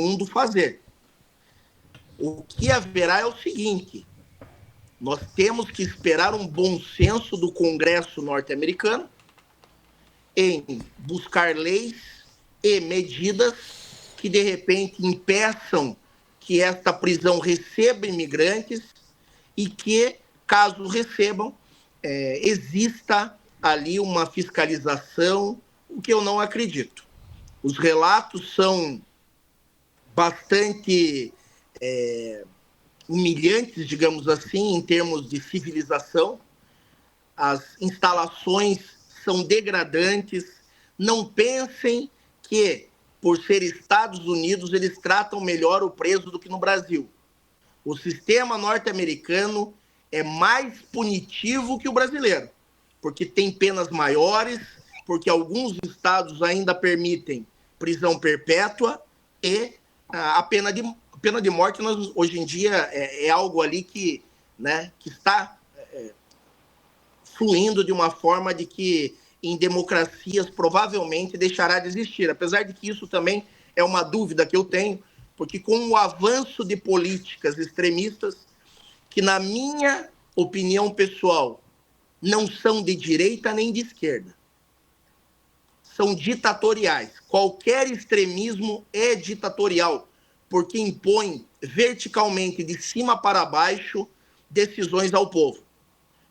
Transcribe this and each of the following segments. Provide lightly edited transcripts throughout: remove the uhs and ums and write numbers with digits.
mundo fazer. O que haverá é o seguinte: nós temos que esperar um bom senso do Congresso norte-americano em buscar leis e medidas que, de repente, impeçam que esta prisão receba imigrantes e que, caso recebam, exista ali uma fiscalização, o que eu não acredito. Os relatos são bastante humilhantes, digamos assim, em termos de civilização. As instalações são degradantes. Não pensem que, por ser Estados Unidos, eles tratam melhor o preso do que no Brasil. O sistema norte-americano é mais punitivo que o brasileiro, porque tem penas maiores, porque alguns estados ainda permitem prisão perpétua e a pena de morte, hoje em dia, é algo ali que está fluindo de uma forma de que em democracias provavelmente deixará de existir, apesar de que isso também é uma dúvida que eu tenho, porque com o avanço de políticas extremistas, que na minha opinião pessoal não são de direita nem de esquerda, são ditatoriais. Qualquer extremismo é ditatorial, porque impõe verticalmente, de cima para baixo, decisões ao povo.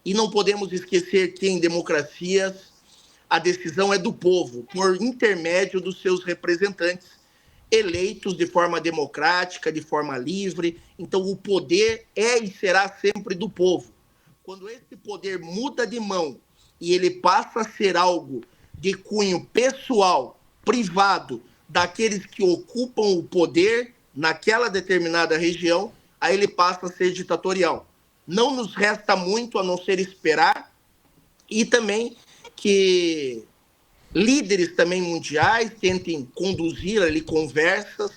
E não podemos esquecer que em democracias a decisão é do povo, por intermédio dos seus representantes, eleitos de forma democrática, de forma livre. Então o poder é e será sempre do povo. Quando esse poder muda de mão e ele passa a ser algo de cunho pessoal, privado, daqueles que ocupam o poder naquela determinada região, aí ele passa a ser ditatorial. Não nos resta muito a não ser esperar, e também que líderes também mundiais tentem conduzir ali conversas,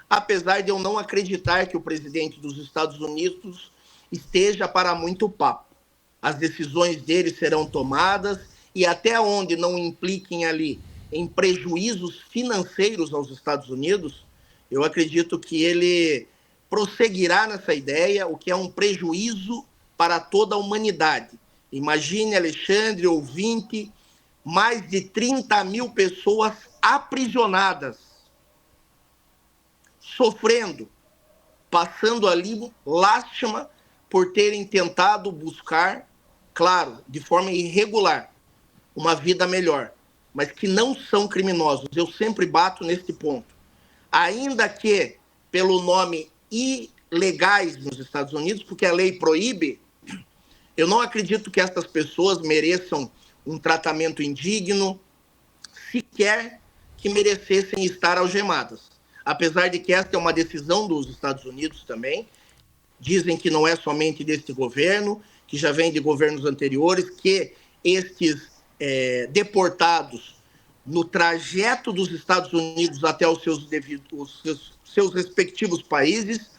apesar de eu não acreditar que o presidente dos Estados Unidos esteja para muito papo. As decisões dele serão tomadas, e até onde não impliquem ali em prejuízos financeiros aos Estados Unidos, eu acredito que ele prosseguirá nessa ideia, o que é um prejuízo para toda a humanidade. Imagine, Alexandre, ouvinte, mais de 30 mil pessoas aprisionadas, sofrendo, passando ali lástima por terem tentado buscar, claro, de forma irregular, uma vida melhor, mas que não são criminosos. Eu sempre bato neste ponto. Ainda que, pelo nome ilegais nos Estados Unidos, porque a lei proíbe, eu não acredito que essas pessoas mereçam um tratamento indigno, sequer que merecessem estar algemadas. Apesar de que esta é uma decisão dos Estados Unidos também, dizem que não é somente deste governo, que já vem de governos anteriores, que estes deportados no trajeto dos Estados Unidos até os seus respectivos países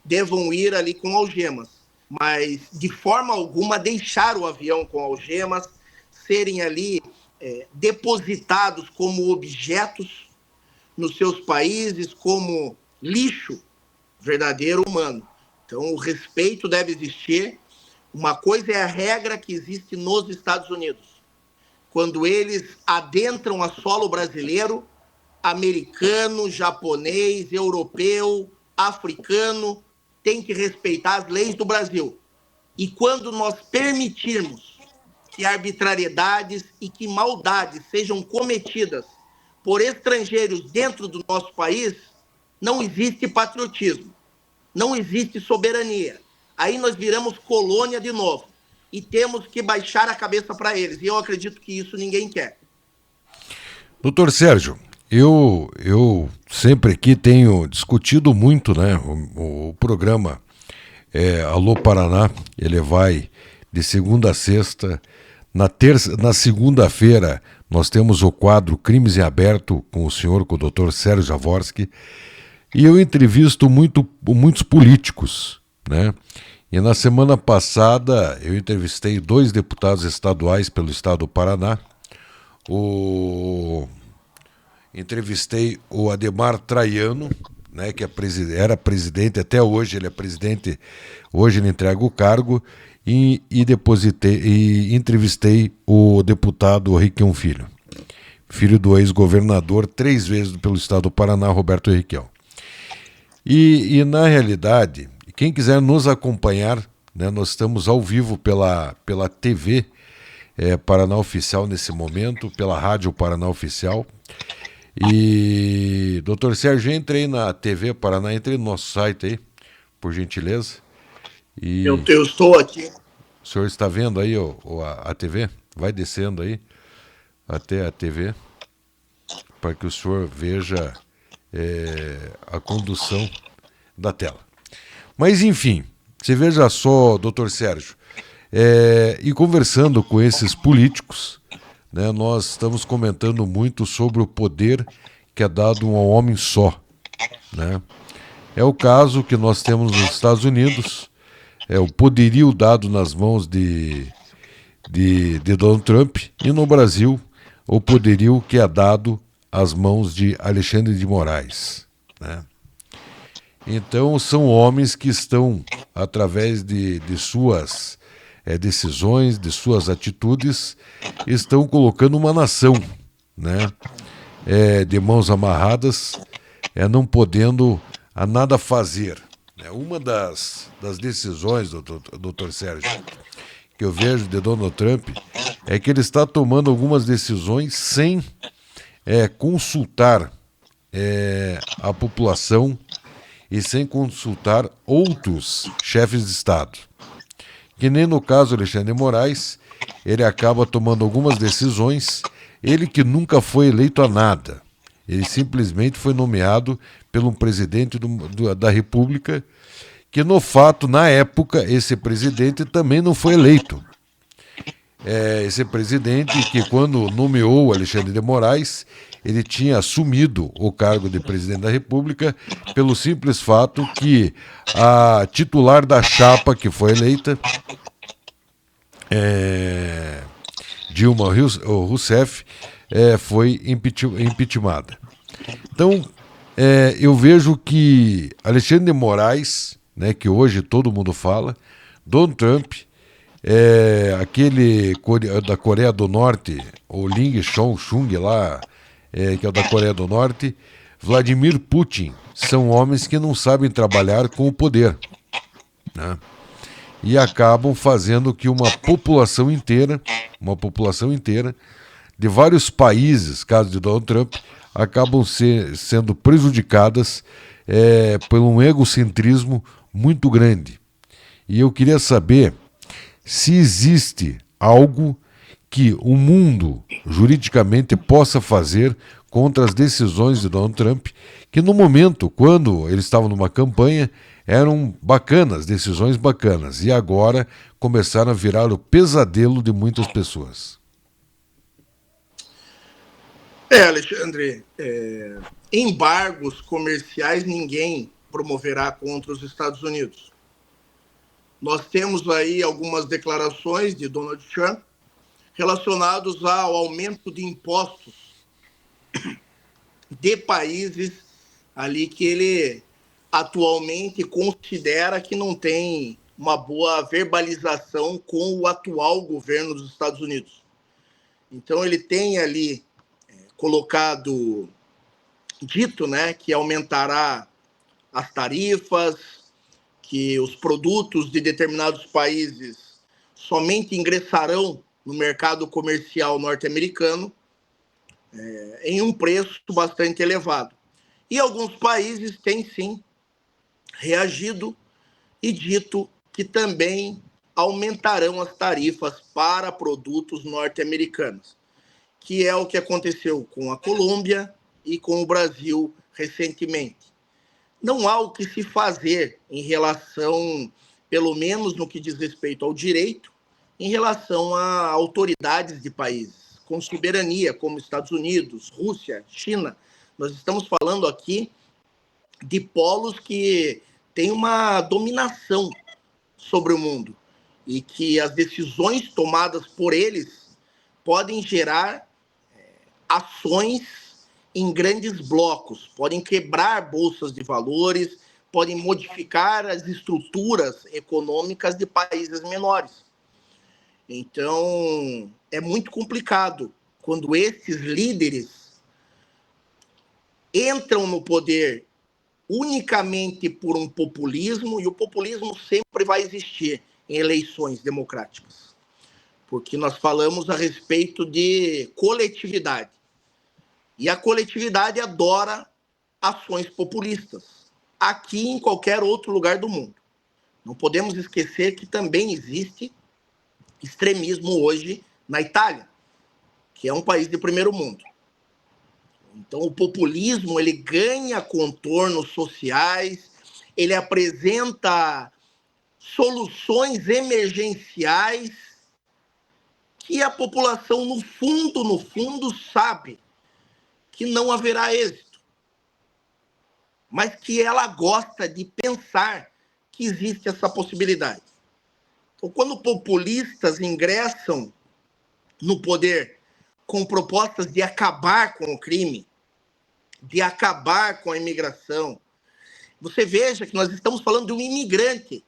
devam ir ali com algemas, mas de forma alguma deixar o avião com algemas, serem ali depositados como objetos nos seus países, como lixo verdadeiro humano. Então, o respeito deve existir. Uma coisa é a regra que existe nos Estados Unidos. Quando eles adentram a solo brasileiro, americano, japonês, europeu, africano, tem que respeitar as leis do Brasil. E quando nós permitirmos que arbitrariedades e que maldades sejam cometidas por estrangeiros dentro do nosso país, não existe patriotismo, não existe soberania. Aí nós viramos colônia de novo e temos que baixar a cabeça para eles. E eu acredito que isso ninguém quer. Doutor Sérgio, eu sempre aqui tenho discutido muito, né, o programa Alô Paraná. Ele vai de segunda a sexta. Na segunda-feira nós temos o quadro Crimes em Aberto com o senhor, com o doutor Sérgio Jaworski, e eu entrevisto muitos políticos, né? E na semana passada eu entrevistei 2 deputados estaduais pelo estado do Paraná. Entrevistei o Ademar Traiano, né, que era presidente, até hoje ele é presidente, hoje ele entrega o cargo, e entrevistei o deputado Requião Filho, filho do ex-governador 3 vezes pelo estado do Paraná, Roberto Requião. E na realidade, quem quiser nos acompanhar, né, nós estamos ao vivo pela TV Paraná Oficial nesse momento, pela Rádio Paraná Oficial. E, doutor Sérgio, entrei na TV Paraná, entrei no nosso site aí, por gentileza. E eu estou aqui. O senhor está vendo aí a TV? Vai descendo aí até a TV, para que o senhor veja a condução da tela. Mas, enfim, você veja só, doutor Sérgio, e conversando com esses políticos, né, nós estamos comentando muito sobre o poder que é dado a um homem só, né? É o caso que nós temos nos Estados Unidos, o poderio dado nas mãos de Donald Trump, e no Brasil o poderio que é dado às mãos de Alexandre de Moraes, né? Então são homens que estão, através de suas decisões, de suas atitudes, estão colocando uma nação, né, de mãos amarradas, não podendo a nada fazer. Uma das decisões, doutor Sérgio, que eu vejo de Donald Trump é que ele está tomando algumas decisões sem consultar a população e sem consultar outros chefes de Estado. Que nem no caso do Alexandre de Moraes, ele acaba tomando algumas decisões, ele que nunca foi eleito a nada. Ele simplesmente foi nomeado pelo presidente da República, que no fato, na época, esse presidente também não foi eleito. Esse presidente que, quando nomeou Alexandre de Moraes, ele tinha assumido o cargo de presidente da República pelo simples fato que a titular da chapa que foi eleita, Dilma Rousseff, foi impeachmentada. Então, eu vejo que Alexandre de Moraes, né, que hoje todo mundo fala, Donald Trump, aquele da Coreia do Norte, o Ling Chong lá, que é o da Coreia do Norte, Vladimir Putin, são homens que não sabem trabalhar com o poder, né? E acabam fazendo que uma população inteira de vários países, caso de Donald Trump, acabam sendo prejudicadas por um egocentrismo muito grande. E eu queria saber se existe algo que o mundo juridicamente possa fazer contra as decisões de Donald Trump, que no momento, quando ele estava numa campanha, eram bacanas, decisões bacanas, e agora começaram a virar o pesadelo de muitas pessoas. Alexandre, embargos comerciais ninguém promoverá contra os Estados Unidos. Nós temos aí algumas declarações de Donald Trump relacionados ao aumento de impostos de países ali que ele atualmente considera que não tem uma boa verbalização com o atual governo dos Estados Unidos. Então ele tem ali dito, né, que aumentará as tarifas, que os produtos de determinados países somente ingressarão no mercado comercial norte-americano em um preço bastante elevado. E alguns países têm, sim, reagido e dito que também aumentarão as tarifas para produtos norte-americanos, que é o que aconteceu com a Colômbia e com o Brasil recentemente. Não há o que se fazer em relação, pelo menos no que diz respeito ao direito, em relação a autoridades de países com soberania, como Estados Unidos, Rússia, China. Nós estamos falando aqui de polos que têm uma dominação sobre o mundo e que as decisões tomadas por eles podem gerar ações em grandes blocos, podem quebrar bolsas de valores, podem modificar as estruturas econômicas de países menores. Então, é muito complicado quando esses líderes entram no poder unicamente por um populismo, e o populismo sempre vai existir em eleições democráticas, porque nós falamos a respeito de coletividade. E a coletividade adora ações populistas, aqui e em qualquer outro lugar do mundo. Não podemos esquecer que também existe extremismo hoje na Itália, que é um país de primeiro mundo. Então, o populismo, ele ganha contornos sociais, ele apresenta soluções emergenciais que a população, no fundo, sabe que não haverá êxito, mas que ela gosta de pensar que existe essa possibilidade. Então, quando populistas ingressam no poder com propostas de acabar com o crime, de acabar com a imigração, você veja que nós estamos falando de um imigrante.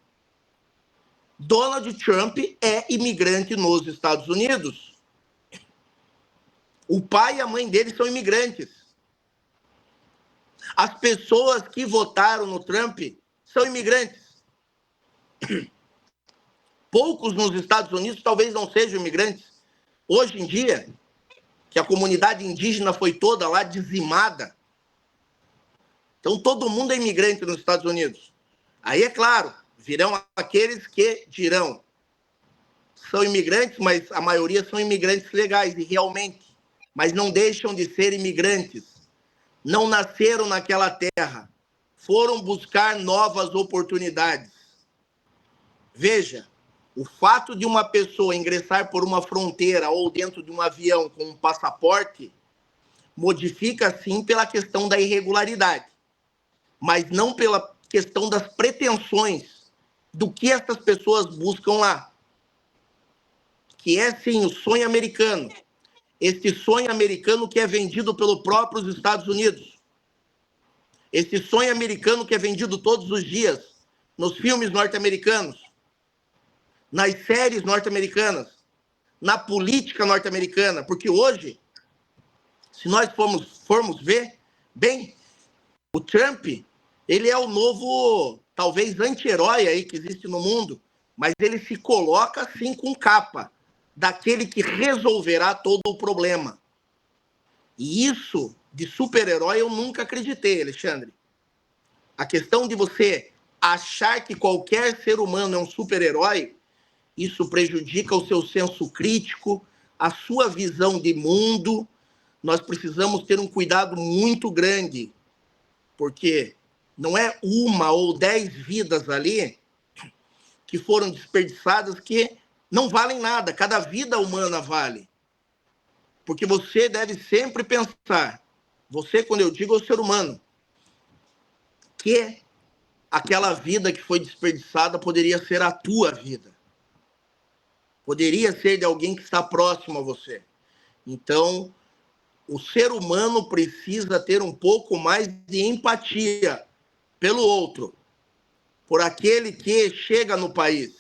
Donald Trump é imigrante nos Estados Unidos. O pai e a mãe dele são imigrantes. As pessoas que votaram no Trump são imigrantes. Poucos nos Estados Unidos talvez não sejam imigrantes. Hoje em dia, que a comunidade indígena foi toda lá dizimada, então todo mundo é imigrante nos Estados Unidos. Aí, é claro, virão aqueles que dirão, são imigrantes, mas a maioria são imigrantes legais, e realmente, mas não deixam de ser imigrantes. Não nasceram naquela terra, foram buscar novas oportunidades. Veja, o fato de uma pessoa ingressar por uma fronteira ou dentro de um avião com um passaporte modifica, sim, pela questão da irregularidade, mas não pela questão das pretensões do que essas pessoas buscam lá, que é, sim, o sonho americano. Este sonho americano que é vendido pelos próprios Estados Unidos. Esse sonho americano que é vendido todos os dias nos filmes norte-americanos, nas séries norte-americanas, na política norte-americana, porque hoje, se nós formos ver, bem, o Trump, ele é o novo, talvez, anti-herói aí que existe no mundo, mas ele se coloca, assim, com capa, daquele que resolverá todo o problema. E isso, de super-herói, eu nunca acreditei, Alexandre. A questão de você achar que qualquer ser humano é um super-herói, isso prejudica o seu senso crítico, a sua visão de mundo. Nós precisamos ter um cuidado muito grande, porque não é 1 ou 10 vidas ali que foram desperdiçadas que não valem nada. Cada vida humana vale. Porque você deve sempre pensar, você, quando eu digo, é o ser humano, que aquela vida que foi desperdiçada poderia ser a tua vida. Poderia ser de alguém que está próximo a você. Então, o ser humano precisa ter um pouco mais de empatia pelo outro, por aquele que chega no país.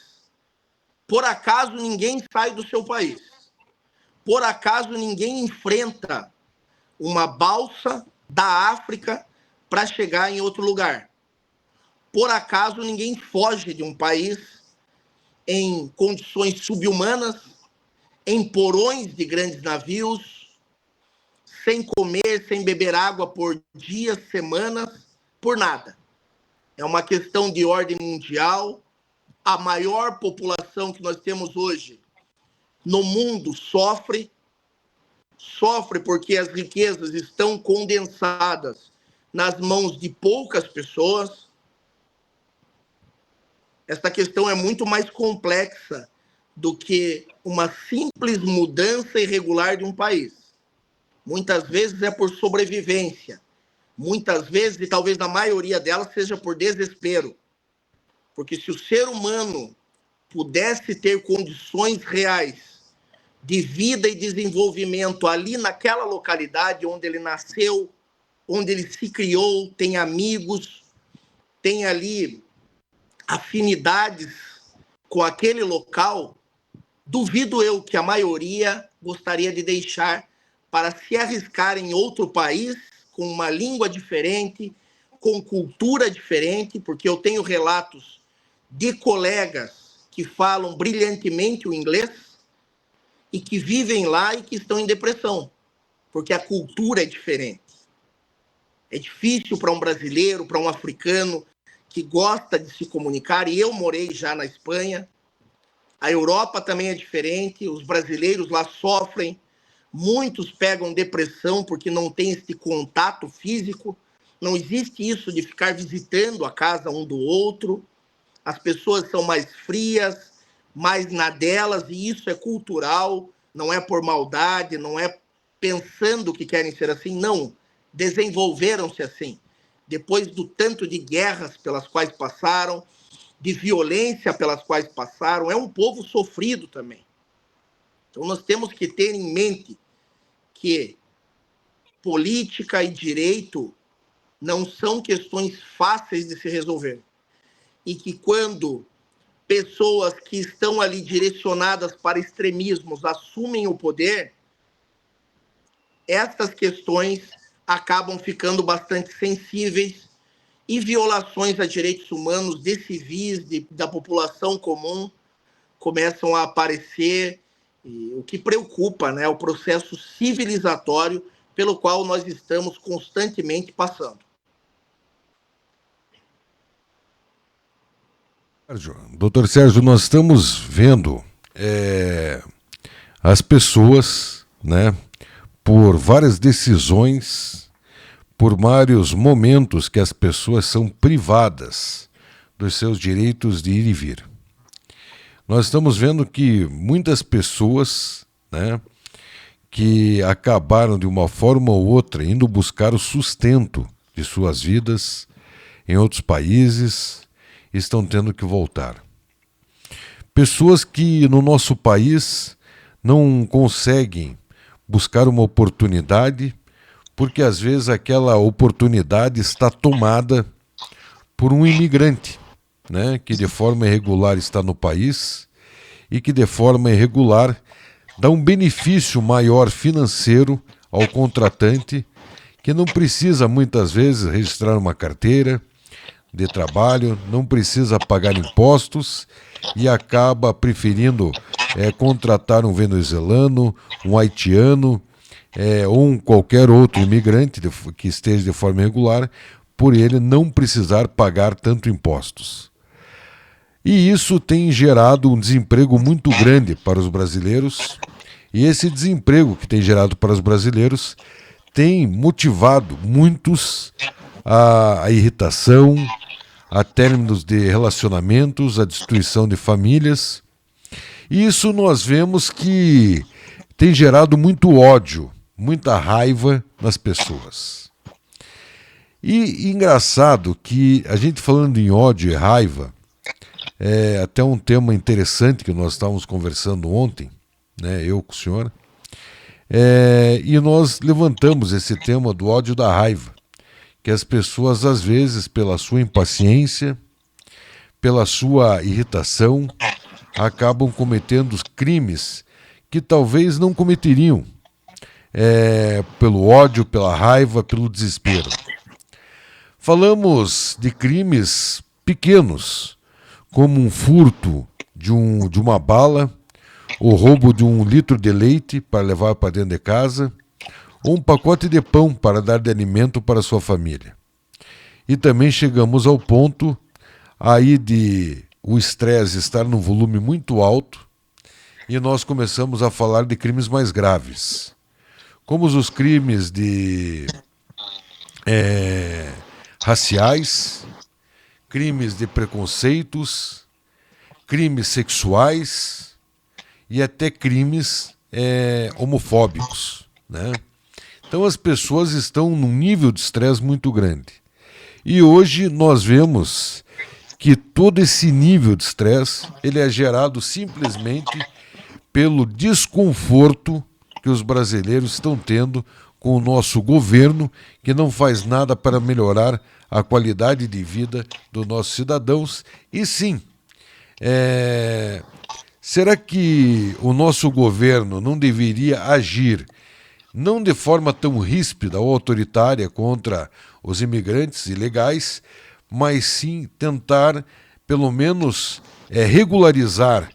Por acaso ninguém sai do seu país. Por acaso ninguém enfrenta uma balsa da África para chegar em outro lugar. Por acaso ninguém foge de um país em condições subhumanas, em porões de grandes navios, sem comer, sem beber água por dias, semanas, por nada. É uma questão de ordem mundial. A maior população que nós temos hoje no mundo sofre porque as riquezas estão condensadas nas mãos de poucas pessoas. Esta questão é muito mais complexa do que uma simples mudança irregular de um país. Muitas vezes é por sobrevivência. Muitas vezes, e talvez na maioria delas, seja por desespero. Porque se o ser humano pudesse ter condições reais de vida e desenvolvimento ali naquela localidade onde ele nasceu, onde ele se criou, tem amigos, tem ali afinidades com aquele local, duvido eu que a maioria gostaria de deixar para se arriscar em outro país, com uma língua diferente, com cultura diferente, porque eu tenho relatos de colegas que falam brilhantemente o inglês e que vivem lá e que estão em depressão, porque a cultura é diferente. É difícil para um brasileiro, para um africano que gosta de se comunicar, e eu morei já na Espanha. A Europa também é diferente, os brasileiros lá sofrem, muitos pegam depressão porque não tem esse contato físico, não existe isso de ficar visitando a casa um do outro, as pessoas são mais frias, mais na delas, e isso é cultural, não é por maldade, não é pensando que querem ser assim, não, desenvolveram-se assim, depois do tanto de guerras pelas quais passaram, de violência pelas quais passaram, é um povo sofrido também. Então nós temos que ter em mente que política e direito não são questões fáceis de se resolver. E que quando pessoas que estão ali direcionadas para extremismos assumem o poder, essas questões acabam ficando bastante sensíveis e violações a direitos humanos de civis, da população comum, começam a aparecer, o que preocupa, né, o processo civilizatório pelo qual nós estamos constantemente passando. Doutor Sérgio, nós estamos vendo as pessoas, né, por várias decisões, por vários momentos que as pessoas são privadas dos seus direitos de ir e vir. Nós estamos vendo que muitas pessoas, né, que acabaram de uma forma ou outra indo buscar o sustento de suas vidas em outros países, estão tendo que voltar. Pessoas que no nosso país não conseguem buscar uma oportunidade, porque às vezes aquela oportunidade está tomada por um imigrante, né, que de forma irregular está no país e que de forma irregular dá um benefício maior financeiro ao contratante, que não precisa muitas vezes registrar uma carteira de trabalho, não precisa pagar impostos e acaba preferindo contratar um venezuelano, um haitiano ou qualquer outro imigrante que esteja de forma irregular, por ele não precisar pagar tanto impostos. E isso tem gerado um desemprego muito grande para os brasileiros, e esse desemprego que tem gerado para os brasileiros tem motivado muitos a irritação, a términos de relacionamentos, a destruição de famílias. E isso nós vemos que tem gerado muito ódio, muita raiva nas pessoas. E engraçado que a gente falando em ódio e raiva, é até um tema interessante que nós estávamos conversando ontem, né, eu com o senhor, e nós levantamos esse tema do ódio e da raiva, que as pessoas às vezes pela sua impaciência, pela sua irritação, acabam cometendo crimes que talvez não cometeriam, pelo ódio, pela raiva, pelo desespero. Falamos de crimes pequenos, como um furto de uma bala, o roubo de 1 litro de leite para levar para dentro de casa, ou um pacote de pão para dar de alimento para sua família. E também chegamos ao ponto aí de o estresse estar num volume muito alto e nós começamos a falar de crimes mais graves, como os crimes de raciais, crimes de preconceitos, crimes sexuais e até crimes homofóbicos, né? Então as pessoas estão num nível de estresse muito grande. E hoje nós vemos que todo esse nível de estresse ele é gerado simplesmente pelo desconforto que os brasileiros estão tendo com o nosso governo, que não faz nada para melhorar a qualidade de vida dos nossos cidadãos. E sim, será que o nosso governo não deveria agir, não de forma tão ríspida ou autoritária contra os imigrantes ilegais, mas sim tentar, pelo menos, regularizar,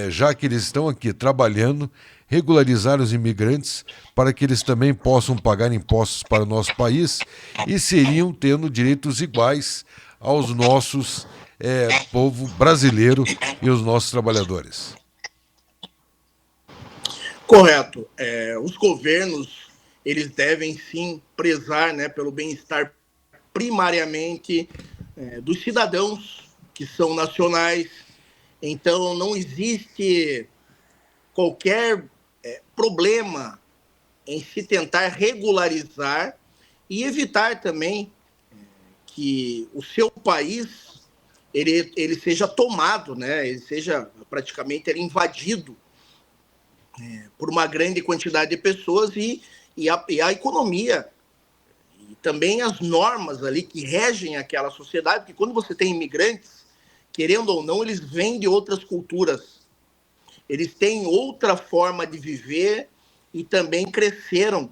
já que eles estão aqui trabalhando, regularizar os imigrantes para que eles também possam pagar impostos para o nosso país e seriam tendo direitos iguais aos nossos povo brasileiro e os nossos trabalhadores. Correto. Os governos, eles devem sim prezar, né, pelo bem-estar primariamente dos cidadãos que são nacionais. Então, não existe qualquer problema em se tentar regularizar e evitar também que o seu país ele seja tomado, né? Ele seja praticamente invadido por uma grande quantidade de pessoas e a economia e também as normas ali que regem aquela sociedade, porque quando você tem imigrantes, querendo ou não, eles vêm de outras culturas, eles têm outra forma de viver e também cresceram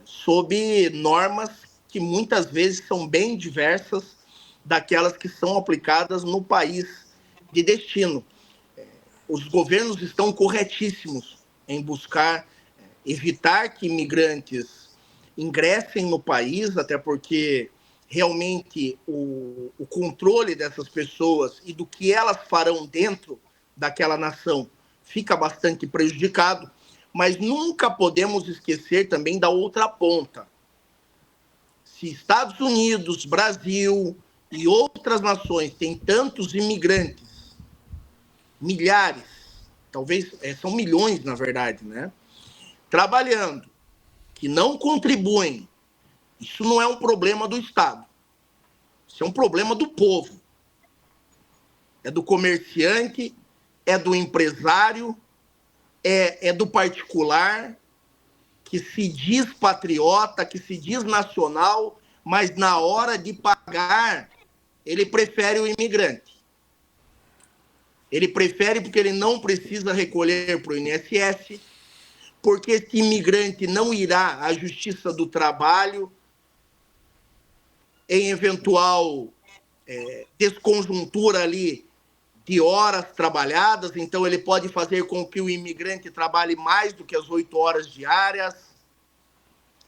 sob normas que muitas vezes são bem diversas daquelas que são aplicadas no país de destino. Os governos estão corretíssimos em buscar evitar que imigrantes ingressem no país, até porque realmente o controle dessas pessoas e do que elas farão dentro daquela nação fica bastante prejudicado, mas nunca podemos esquecer também da outra ponta. Se Estados Unidos, Brasil e outras nações têm tantos imigrantes, milhares, talvez são milhões, na verdade, né? Trabalhando, que não contribuem, isso não é um problema do Estado. Isso é um problema do povo. É do comerciante, é do empresário, é do particular, que se diz patriota, que se diz nacional, mas na hora de pagar, ele prefere o imigrante. Ele prefere porque ele não precisa recolher para o INSS, porque esse imigrante não irá à Justiça do Trabalho em eventual desconjuntura ali de horas trabalhadas, então ele pode fazer com que o imigrante trabalhe mais do que as 8 horas diárias,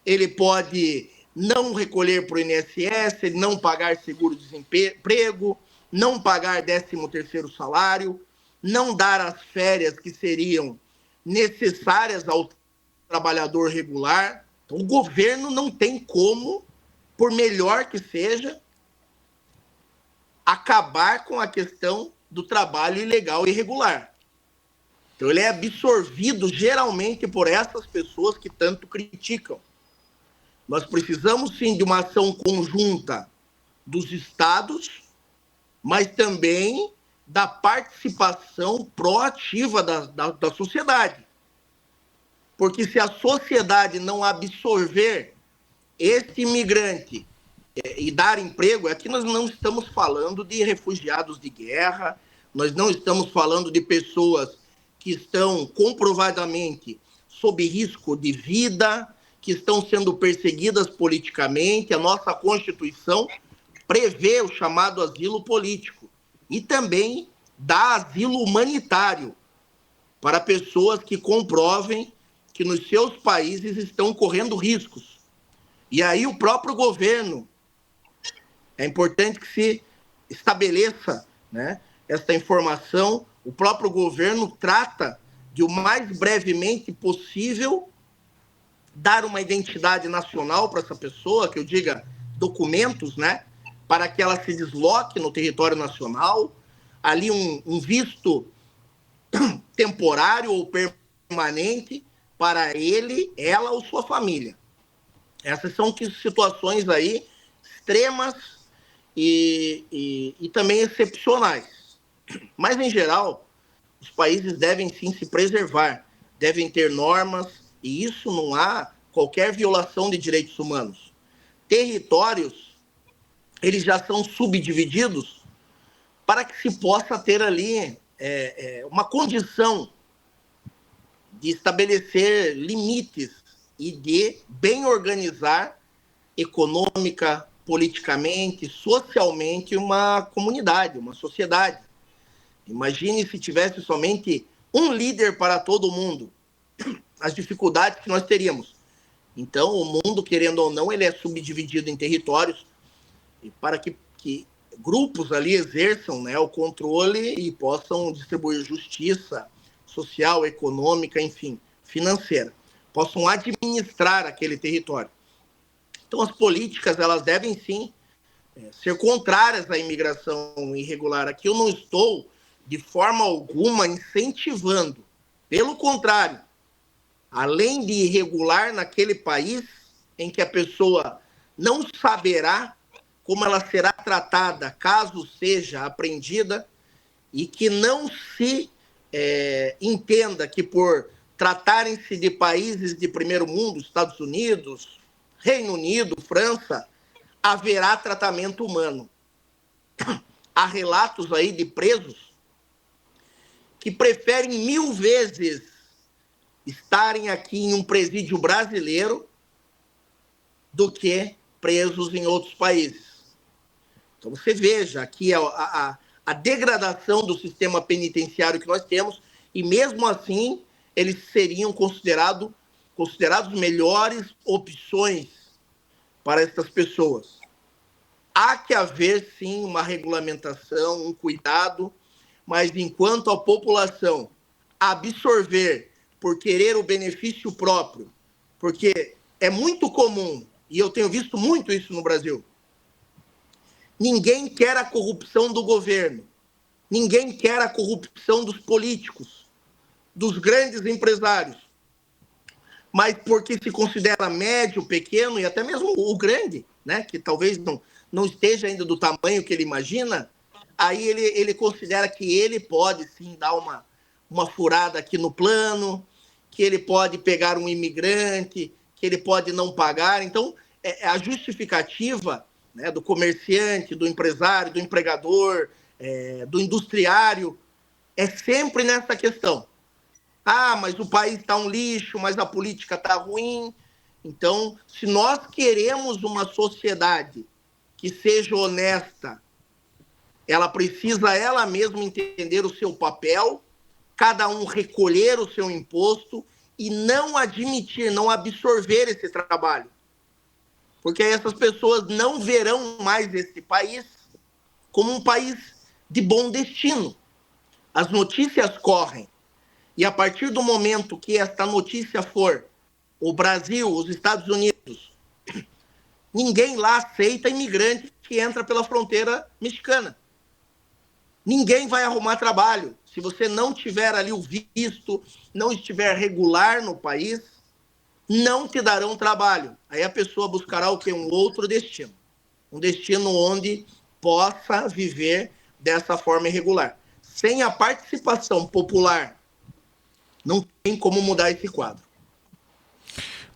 ele pode não recolher para o INSS, ele não pagar seguro-desemprego, não pagar 13º salário, não dar as férias que seriam necessárias ao trabalhador regular. Então, o governo não tem como, por melhor que seja, acabar com a questão do trabalho ilegal e irregular. Então, ele é absorvido geralmente por essas pessoas que tanto criticam. Nós precisamos, sim, de uma ação conjunta dos estados, mas também da participação proativa da sociedade. Porque se a sociedade não absorver esse imigrante e dar emprego, aqui nós não estamos falando de refugiados de guerra, nós não estamos falando de pessoas que estão comprovadamente sob risco de vida, que estão sendo perseguidas politicamente. A nossa Constituição prevê o chamado asilo político e também dá asilo humanitário para pessoas que comprovem que nos seus países estão correndo riscos. E aí o próprio governo, é importante que se estabeleça, né, esta informação, o próprio governo trata de o mais brevemente possível dar uma identidade nacional para essa pessoa, que eu diga documentos, né, para que ela se desloque no território nacional, ali um visto temporário ou permanente para ele, ela ou sua família. Essas são situações aí extremas e também excepcionais. Mas, em geral, os países devem sim se preservar, devem ter normas, e isso não há qualquer violação de direitos humanos. Territórios, eles já são subdivididos para que se possa ter ali uma condição de estabelecer limites e de bem organizar econômica, politicamente, socialmente uma comunidade, uma sociedade. Imagine se tivesse somente um líder para todo mundo, as dificuldades que nós teríamos. Então, o mundo, querendo ou não, ele é subdividido em territórios e para que grupos ali exerçam, né, o controle e possam distribuir justiça social, econômica, enfim, financeira, possam administrar aquele território. Então, as políticas, elas devem, sim, ser contrárias à imigração irregular. Aqui eu não estou, de forma alguma, incentivando. Pelo contrário, além de irregular naquele país em que a pessoa não saberá como ela será tratada caso seja apreendida e que não se entenda que por tratarem-se de países de primeiro mundo, Estados Unidos, Reino Unido, França, haverá tratamento humano. Há relatos aí de presos que preferem 1000 vezes estarem aqui em um presídio brasileiro do que presos em outros países. Então você veja aqui a degradação do sistema penitenciário que nós temos, e mesmo assim eles seriam considerados melhores opções para essas pessoas. Há que haver, sim, uma regulamentação, um cuidado, mas enquanto a população absorver por querer o benefício próprio, porque é muito comum, e eu tenho visto muito isso no Brasil, ninguém quer a corrupção do governo, ninguém quer a corrupção dos políticos, dos grandes empresários, mas porque se considera médio, pequeno e até mesmo o grande, né, que talvez não esteja ainda do tamanho que ele imagina, aí ele considera que ele pode sim dar uma furada aqui no plano, que ele pode pegar um imigrante, que ele pode não pagar. Então, a justificativa, né, do comerciante, do empresário, do empregador, do industriário, é sempre nessa questão. Ah, mas o país está um lixo, mas a política está ruim. Então, se nós queremos uma sociedade que seja honesta, ela precisa ela mesma entender o seu papel, cada um recolher o seu imposto e não admitir, não absorver esse trabalho. Porque essas pessoas não verão mais esse país como um país de bom destino. As notícias correm. E a partir do momento que esta notícia for o Brasil, os Estados Unidos, ninguém lá aceita imigrante que entra pela fronteira mexicana. Ninguém vai arrumar trabalho. Se você não tiver ali o visto, não estiver regular no país, não te darão trabalho. Aí a pessoa buscará o quê? Um outro destino. Um destino onde possa viver dessa forma irregular. Sem a participação popular, não tem como mudar esse quadro.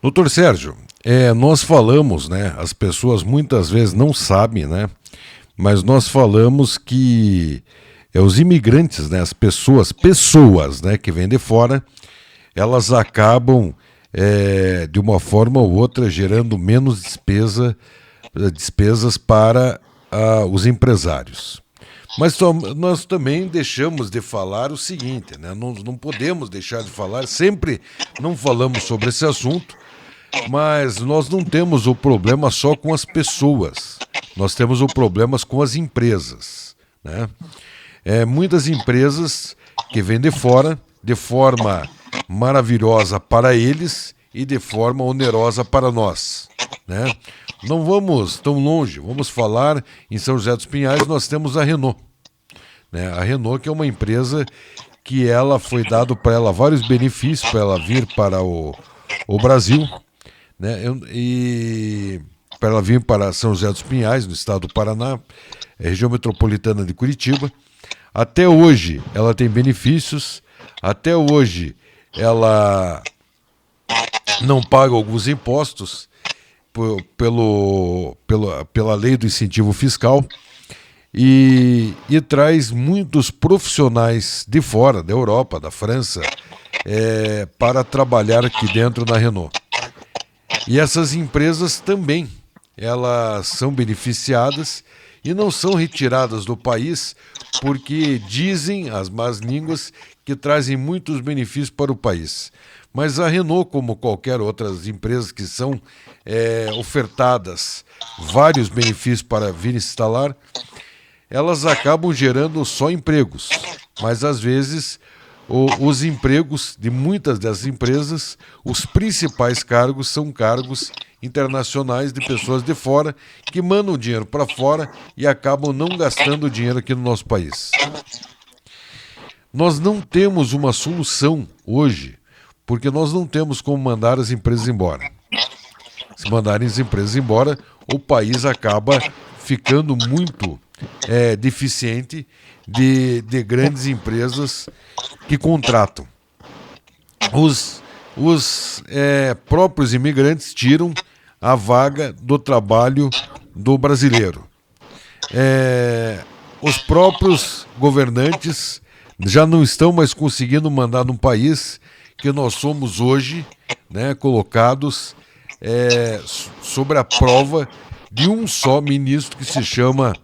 Doutor Sérgio, nós falamos, né? As pessoas muitas vezes não sabem, né? Mas nós falamos que os imigrantes, né? As pessoas, né? Que vêm de fora, elas acabam, de uma forma ou outra, gerando menos despesas para os empresários. Mas nós também deixamos de falar o seguinte, né? Não podemos deixar de falar, sempre não falamos sobre esse assunto, mas nós não temos o problema só com as pessoas, nós temos o problema com as empresas, né? Muitas empresas que vêm de fora, de forma maravilhosa para eles e de forma onerosa para nós, né? Não vamos tão longe, vamos falar em São José dos Pinhais, nós temos a Renault, né? A Renault, que é uma empresa que ela foi dado para ela vários benefícios para ela vir para o Brasil, né? E para ela vir para São José dos Pinhais, no estado do Paraná, região metropolitana de Curitiba. Até hoje ela tem benefícios, até hoje ela não pagam alguns impostos pela lei do incentivo fiscal e traz muitos profissionais de fora, da Europa, da França, para trabalhar aqui dentro na Renault. E essas empresas também, elas são beneficiadas e não são retiradas do país porque dizem as más línguas que trazem muitos benefícios para o país. Mas a Renault, como qualquer outras empresas que são ofertadas vários benefícios para vir instalar, elas acabam gerando só empregos. Mas às vezes os empregos de muitas dessas empresas, os principais cargos são cargos internacionais de pessoas de fora que mandam dinheiro para fora e acabam não gastando dinheiro aqui no nosso país. Nós não temos uma solução hoje, porque nós não temos como mandar as empresas embora. Se mandarem as empresas embora, o país acaba ficando muito deficiente de grandes empresas que contratam. Os próprios imigrantes tiram a vaga do trabalho do brasileiro. Os próprios governantes já não estão mais conseguindo mandar num país que nós somos hoje, né, colocados sobre a prova de um só ministro que se chama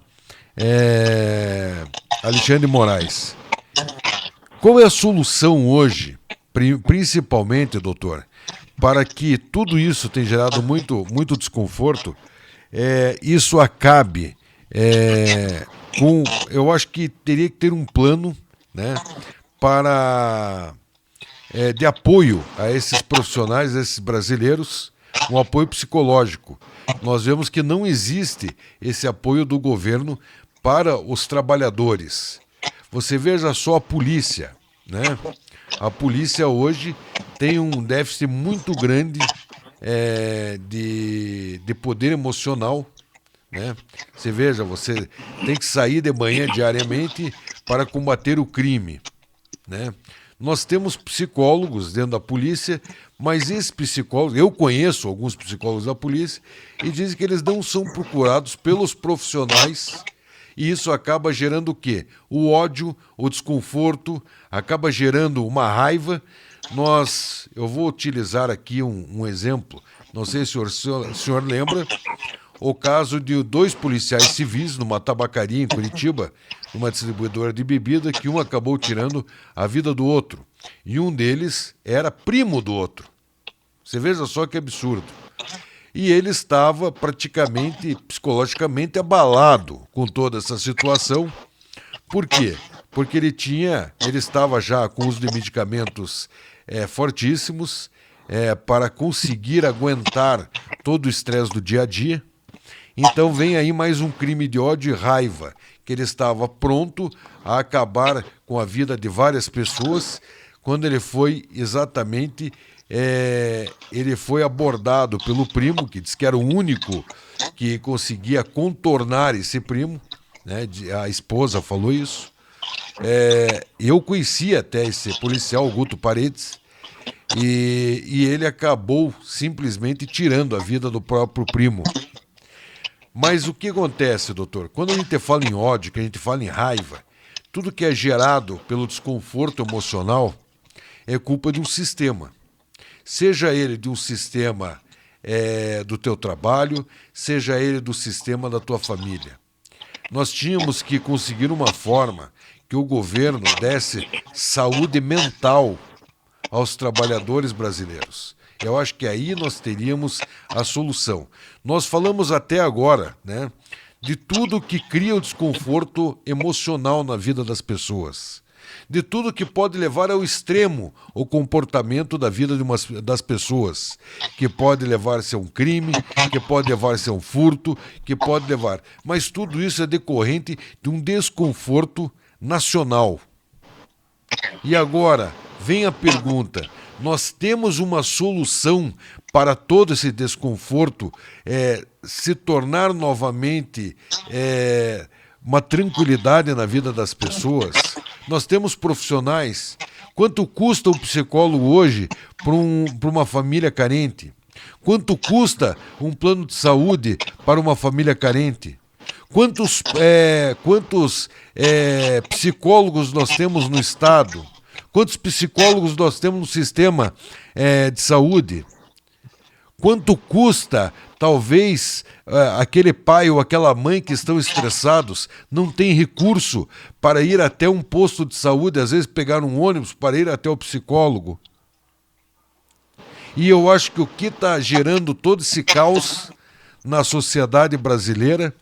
Alexandre de Moraes. Qual é a solução hoje, principalmente, doutor, para que tudo isso tenha gerado muito desconforto, isso acabe eu acho que teria que ter um plano, né, de apoio a esses profissionais, a esses brasileiros, um apoio psicológico. Nós vemos que não existe esse apoio do governo para os trabalhadores. Você veja só a polícia, né? A polícia hoje tem um déficit muito grande de poder emocional, né? Você veja, você tem que sair de manhã diariamente para combater o crime, né? Nós temos psicólogos dentro da polícia, mas esses psicólogos, eu conheço alguns psicólogos da polícia, e dizem que eles não são procurados pelos profissionais, e isso acaba gerando o quê? O ódio, o desconforto, acaba gerando uma raiva. Eu vou utilizar aqui um exemplo, não sei se o senhor lembra, o caso de 2 policiais civis numa tabacaria em Curitiba, numa distribuidora de bebida, que um acabou tirando a vida do outro. E um deles era primo do outro. Você veja só que absurdo. E ele estava praticamente, psicologicamente abalado com toda essa situação. Por quê? Porque ele estava já com uso de medicamentos fortíssimos para conseguir aguentar todo o estresse do dia a dia. Então vem aí mais um crime de ódio e raiva, que ele estava pronto a acabar com a vida de várias pessoas, quando ele foi exatamente, ele foi abordado pelo primo, que disse que era o único que conseguia contornar esse primo, né? A esposa falou isso. Eu conhecia até esse policial, o Guto Paredes, e ele acabou simplesmente tirando a vida do próprio primo. Mas o que acontece, doutor? Quando a gente fala em ódio, que a gente fala em raiva, tudo que é gerado pelo desconforto emocional é culpa de um sistema. Seja ele de um sistema do teu trabalho, seja ele do sistema da tua família. Nós tínhamos que conseguir uma forma que o governo desse saúde mental aos trabalhadores brasileiros. Eu acho que aí nós teríamos a solução. Nós falamos até agora, né, de tudo que cria o desconforto emocional na vida das pessoas, de tudo que pode levar ao extremo o comportamento da vida das pessoas, que pode levar-se a um crime, que pode levar-se a um furto, que pode levar... Mas tudo isso é decorrente de um desconforto nacional. E agora, vem a pergunta... Nós temos uma solução para todo esse desconforto se tornar novamente uma tranquilidade na vida das pessoas? Nós temos profissionais Quanto custa o psicólogo hoje para uma família carente? Quanto custa um plano de saúde para uma família carente? Quantos psicólogos nós temos no Estado? Quantos psicólogos nós temos no sistema de saúde? Quanto custa, talvez, aquele pai ou aquela mãe que estão estressados, não tem recurso para ir até um posto de saúde, às vezes pegar um ônibus para ir até o psicólogo? E eu acho que o que está gerando todo esse caos na sociedade brasileira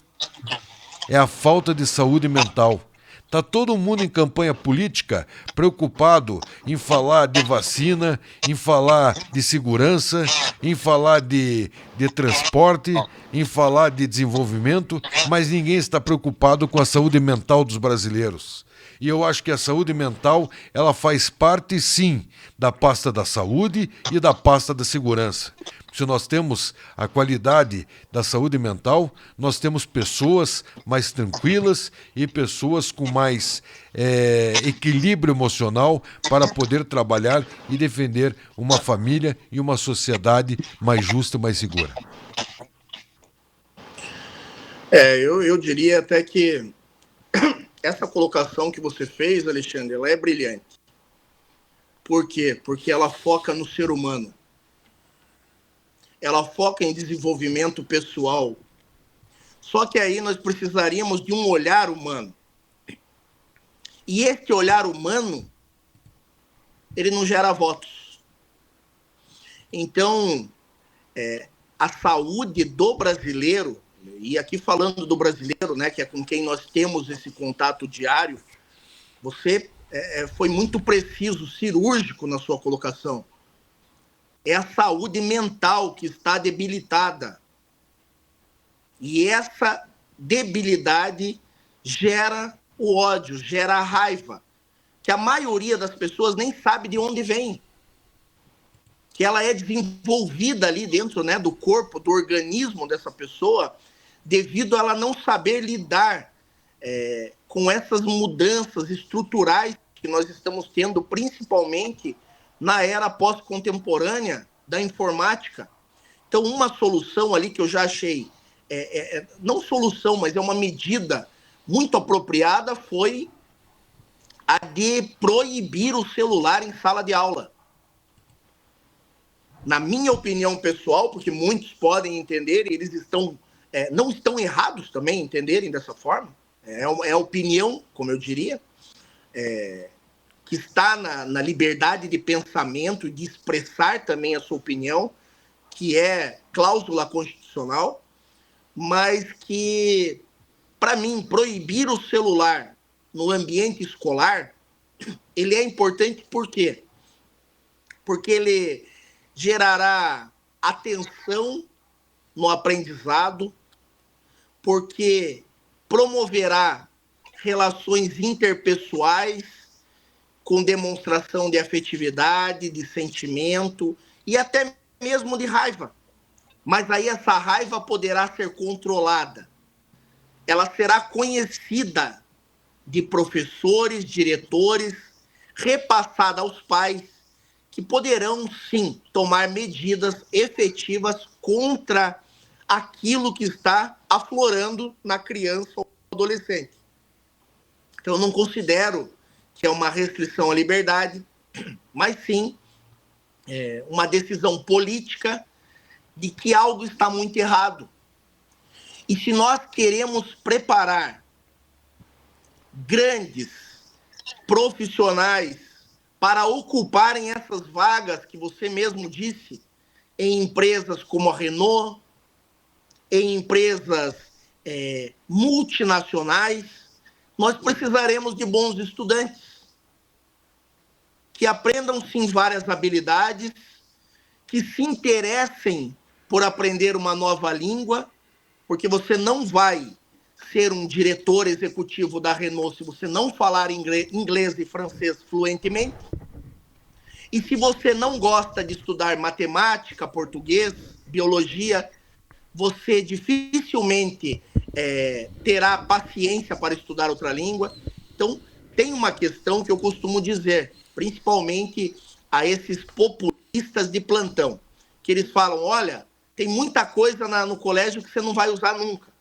é a falta de saúde mental. Está todo mundo em campanha política preocupado em falar de vacina, em falar de segurança, em falar de transporte, em falar de desenvolvimento, mas ninguém está preocupado com a saúde mental dos brasileiros. E eu acho que a saúde mental, ela faz parte, sim, da pasta da saúde e da pasta da segurança. Se nós temos a qualidade da saúde mental, nós temos pessoas mais tranquilas e pessoas com mais equilíbrio emocional para poder trabalhar e defender uma família e uma sociedade mais justa e mais segura. Eu diria até que essa colocação que você fez, Alexandre, ela é brilhante. Por quê? Porque ela foca no ser humano. Ela foca em desenvolvimento pessoal. Só que aí nós precisaríamos de um olhar humano. E esse olhar humano, ele não gera votos. Então, a saúde do brasileiro, e aqui falando do brasileiro, né, que é com quem nós temos esse contato diário, você foi muito preciso, cirúrgico na sua colocação. É a saúde mental que está debilitada. E essa debilidade gera o ódio, gera a raiva, que a maioria das pessoas nem sabe de onde vem. Que ela é desenvolvida ali dentro, né, do corpo, do organismo dessa pessoa, devido a ela não saber lidar com essas mudanças estruturais que nós estamos tendo, principalmente na era pós-contemporânea da informática. Então, uma solução ali que eu já achei, não solução, mas é uma medida muito apropriada, foi a de proibir o celular em sala de aula. Na minha opinião pessoal, porque muitos podem entender, e eles não estão errados também em entenderem dessa forma, é opinião, como eu diria, que está na liberdade de pensamento e de expressar também a sua opinião, que é cláusula constitucional, mas que, para mim, proibir o celular no ambiente escolar, ele é importante por quê? Porque ele gerará atenção no aprendizado, porque promoverá relações interpessoais com demonstração de afetividade, de sentimento e até mesmo de raiva. Mas aí essa raiva poderá ser controlada. Ela será conhecida de professores, diretores, repassada aos pais, que poderão, sim, tomar medidas efetivas contra aquilo que está aflorando na criança ou adolescente. Então, eu não considero que é uma restrição à liberdade, mas sim uma decisão política de que algo está muito errado. E se nós queremos preparar grandes profissionais para ocuparem essas vagas que você mesmo disse, em empresas como a Renault, em empresas multinacionais, nós precisaremos de bons estudantes que aprendam, sim, várias habilidades, que se interessem por aprender uma nova língua, porque você não vai ser um diretor executivo da Renault se você não falar inglês e francês fluentemente. E se você não gosta de estudar matemática, português, biologia, você dificilmente terá paciência para estudar outra língua. Então, tem uma questão que eu costumo dizer, principalmente a esses populistas de plantão, que eles falam, olha, tem muita coisa no colégio que você não vai usar nunca.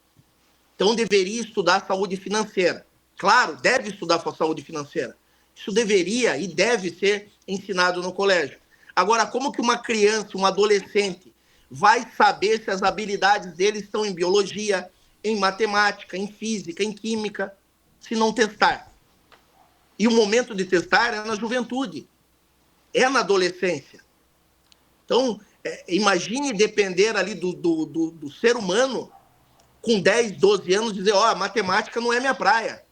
Então deveria estudar saúde financeira. Claro, deve estudar saúde financeira. Isso deveria e deve ser ensinado no colégio. Agora, como que uma criança, um adolescente, vai saber se as habilidades dele estão em biologia, em matemática, em física, em química, se não testar? E o momento de testar é na juventude, é na adolescência. Então, imagine depender ali do ser humano com 10, 12 anos, dizer, ó, matemática não é minha praia.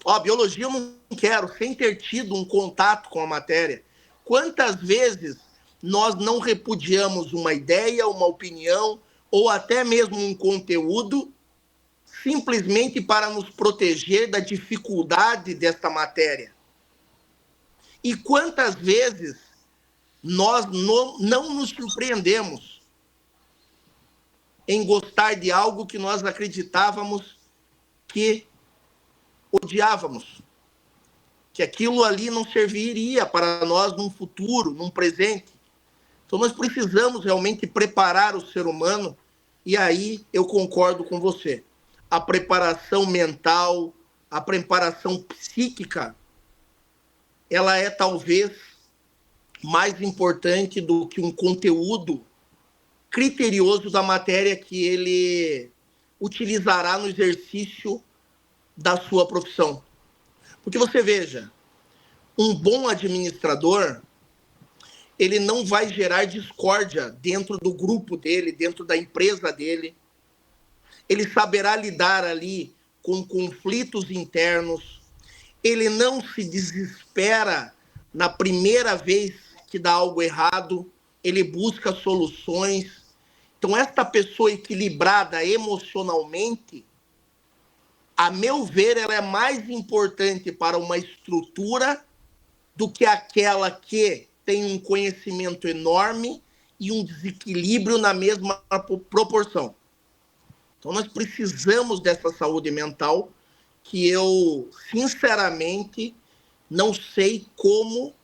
Ó, biologia eu não quero, sem ter tido um contato com a matéria. Quantas vezes nós não repudiamos uma ideia, uma opinião, ou até mesmo um conteúdo, simplesmente para nos proteger da dificuldade desta matéria? E quantas vezes nós não nos surpreendemos em gostar de algo que nós acreditávamos que odiávamos, que aquilo ali não serviria para nós num futuro, num presente. Então nós precisamos realmente preparar o ser humano, e aí eu concordo com você. A preparação mental, a preparação psíquica, ela é talvez mais importante do que um conteúdo criterioso da matéria que ele utilizará no exercício da sua profissão. Porque você veja, um bom administrador, ele não vai gerar discórdia dentro do grupo dele, dentro da empresa dele. Ele saberá lidar ali com conflitos internos. Ele não se desespera na primeira vez que dá algo errado. Ele busca soluções. Então, esta pessoa equilibrada emocionalmente, a meu ver, ela é mais importante para uma estrutura do que aquela que tem um conhecimento enorme e um desequilíbrio na mesma proporção. Então, nós precisamos dessa saúde mental que eu, sinceramente, não sei como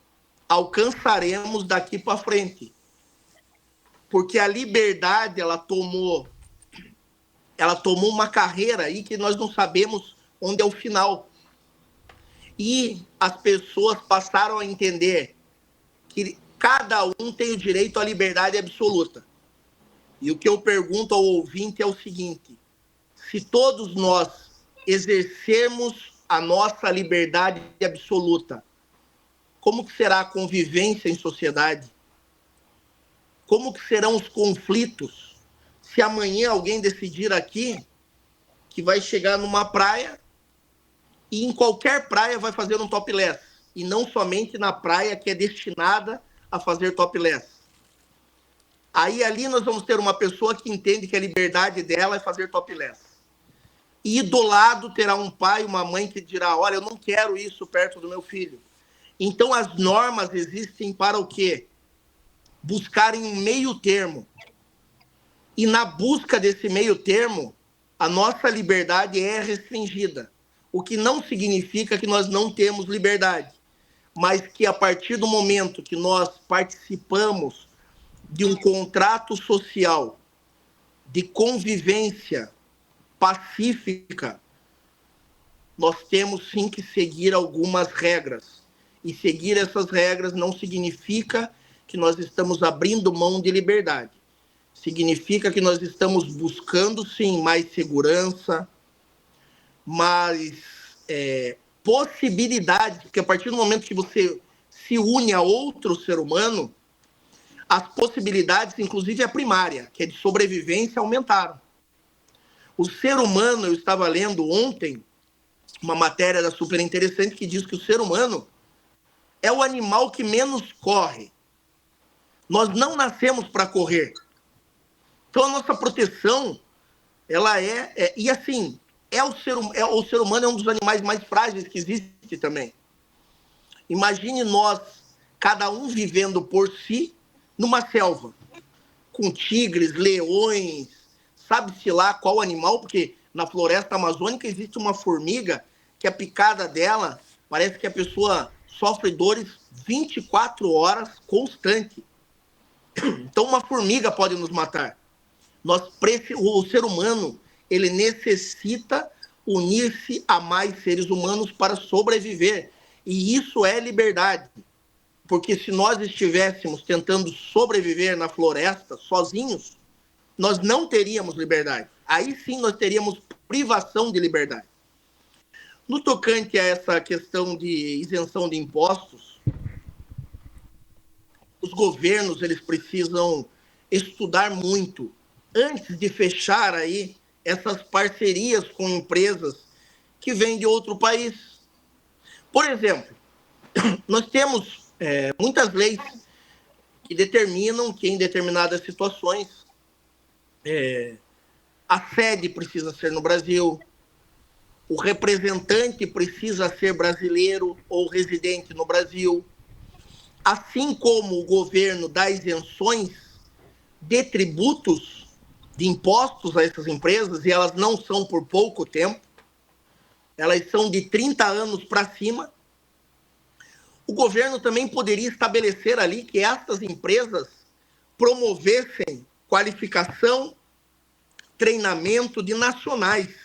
alcançaremos daqui para frente. Porque a liberdade, ela tomou uma carreira aí que nós não sabemos onde é o final. E as pessoas passaram a entender que cada um tem o direito à liberdade absoluta. E o que eu pergunto ao ouvinte é o seguinte: se todos nós exercermos a nossa liberdade absoluta, como que será a convivência em sociedade? Como que serão os conflitos? Se amanhã alguém decidir aqui que vai chegar numa praia e em qualquer praia vai fazer um topless, e não somente na praia que é destinada a fazer topless. Aí ali nós vamos ter uma pessoa que entende que a liberdade dela é fazer topless. E do lado terá um pai, uma mãe que dirá, olha, eu não quero isso perto do meu filho. Então as normas existem para o quê? Buscarem um meio termo. E na busca desse meio termo, a nossa liberdade é restringida. O que não significa que nós não temos liberdade, mas que a partir do momento que nós participamos de um contrato social, de convivência pacífica, nós temos sim que seguir algumas regras. E seguir essas regras não significa que nós estamos abrindo mão de liberdade. Significa que nós estamos buscando, sim, mais segurança, mais possibilidades, porque a partir do momento que você se une a outro ser humano, as possibilidades, inclusive a primária, que é de sobrevivência, aumentaram. O ser humano, eu estava lendo ontem uma matéria da super interessante que diz que o ser humano é o animal que menos corre. Nós não nascemos para correr. Então a nossa proteção, ela e assim, o ser humano é um dos animais mais frágeis que existe também. Imagine nós, cada um vivendo por si, numa selva, com tigres, leões, sabe-se lá qual animal, porque na floresta amazônica existe uma formiga que a picada dela Parece que a pessoa sofre dores 24 horas constante. Então, uma formiga pode nos matar. O ser humano, ele necessita unir-se a mais seres humanos para sobreviver. E isso é liberdade. Porque se nós estivéssemos tentando sobreviver na floresta sozinhos, nós não teríamos liberdade. Aí sim nós teríamos privação de liberdade. No tocante a essa questão de isenção de impostos, os governos eles precisam estudar muito antes de fechar aí essas parcerias com empresas que vêm de outro país. Por exemplo, nós temos muitas leis que determinam que em determinadas situações a sede precisa ser no Brasil, o representante precisa ser brasileiro ou residente no Brasil, assim como o governo dá isenções de tributos, de impostos a essas empresas, e elas não são por pouco tempo, elas são de 30 anos para cima. O governo também poderia estabelecer ali que essas empresas promovessem qualificação, treinamento de nacionais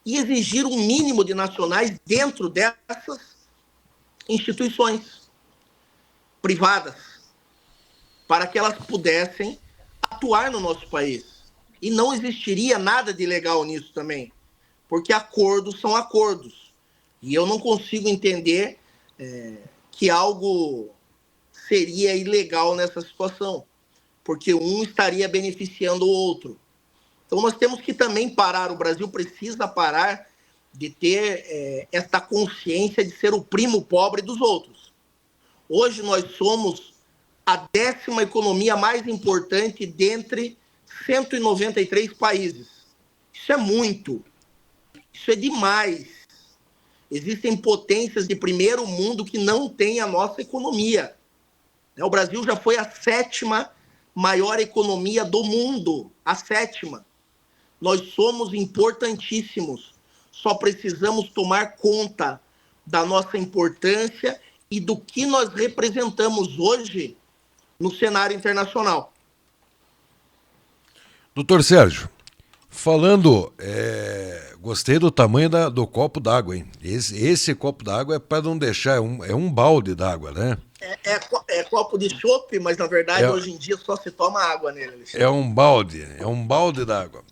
e exigir um mínimo de nacionais dentro dessas instituições privadas, para que elas pudessem atuar no nosso país. E não existiria nada de ilegal nisso também, porque acordos são acordos. E eu não consigo entender que algo seria ilegal nessa situação, porque um estaria beneficiando o outro. Então nós temos que também parar, o Brasil precisa parar de ter esta consciência de ser o primo pobre dos outros. Hoje nós somos a 10ª economia mais importante dentre 193 países. Isso é muito. Isso é demais. Existem potências de primeiro mundo que não têm a nossa economia. O Brasil já foi a 7ª maior economia do mundo. A 7ª. Nós somos importantíssimos. Só precisamos tomar conta da nossa importância e do que nós representamos hoje no cenário internacional. Doutor Sérgio, falando, gostei do tamanho do copo d'água, hein? Esse copo d'água é para não deixar, é um balde d'água, né? É copo de chopp, mas na verdade hoje em dia só se toma água nele. Alexandre. É um balde d'água.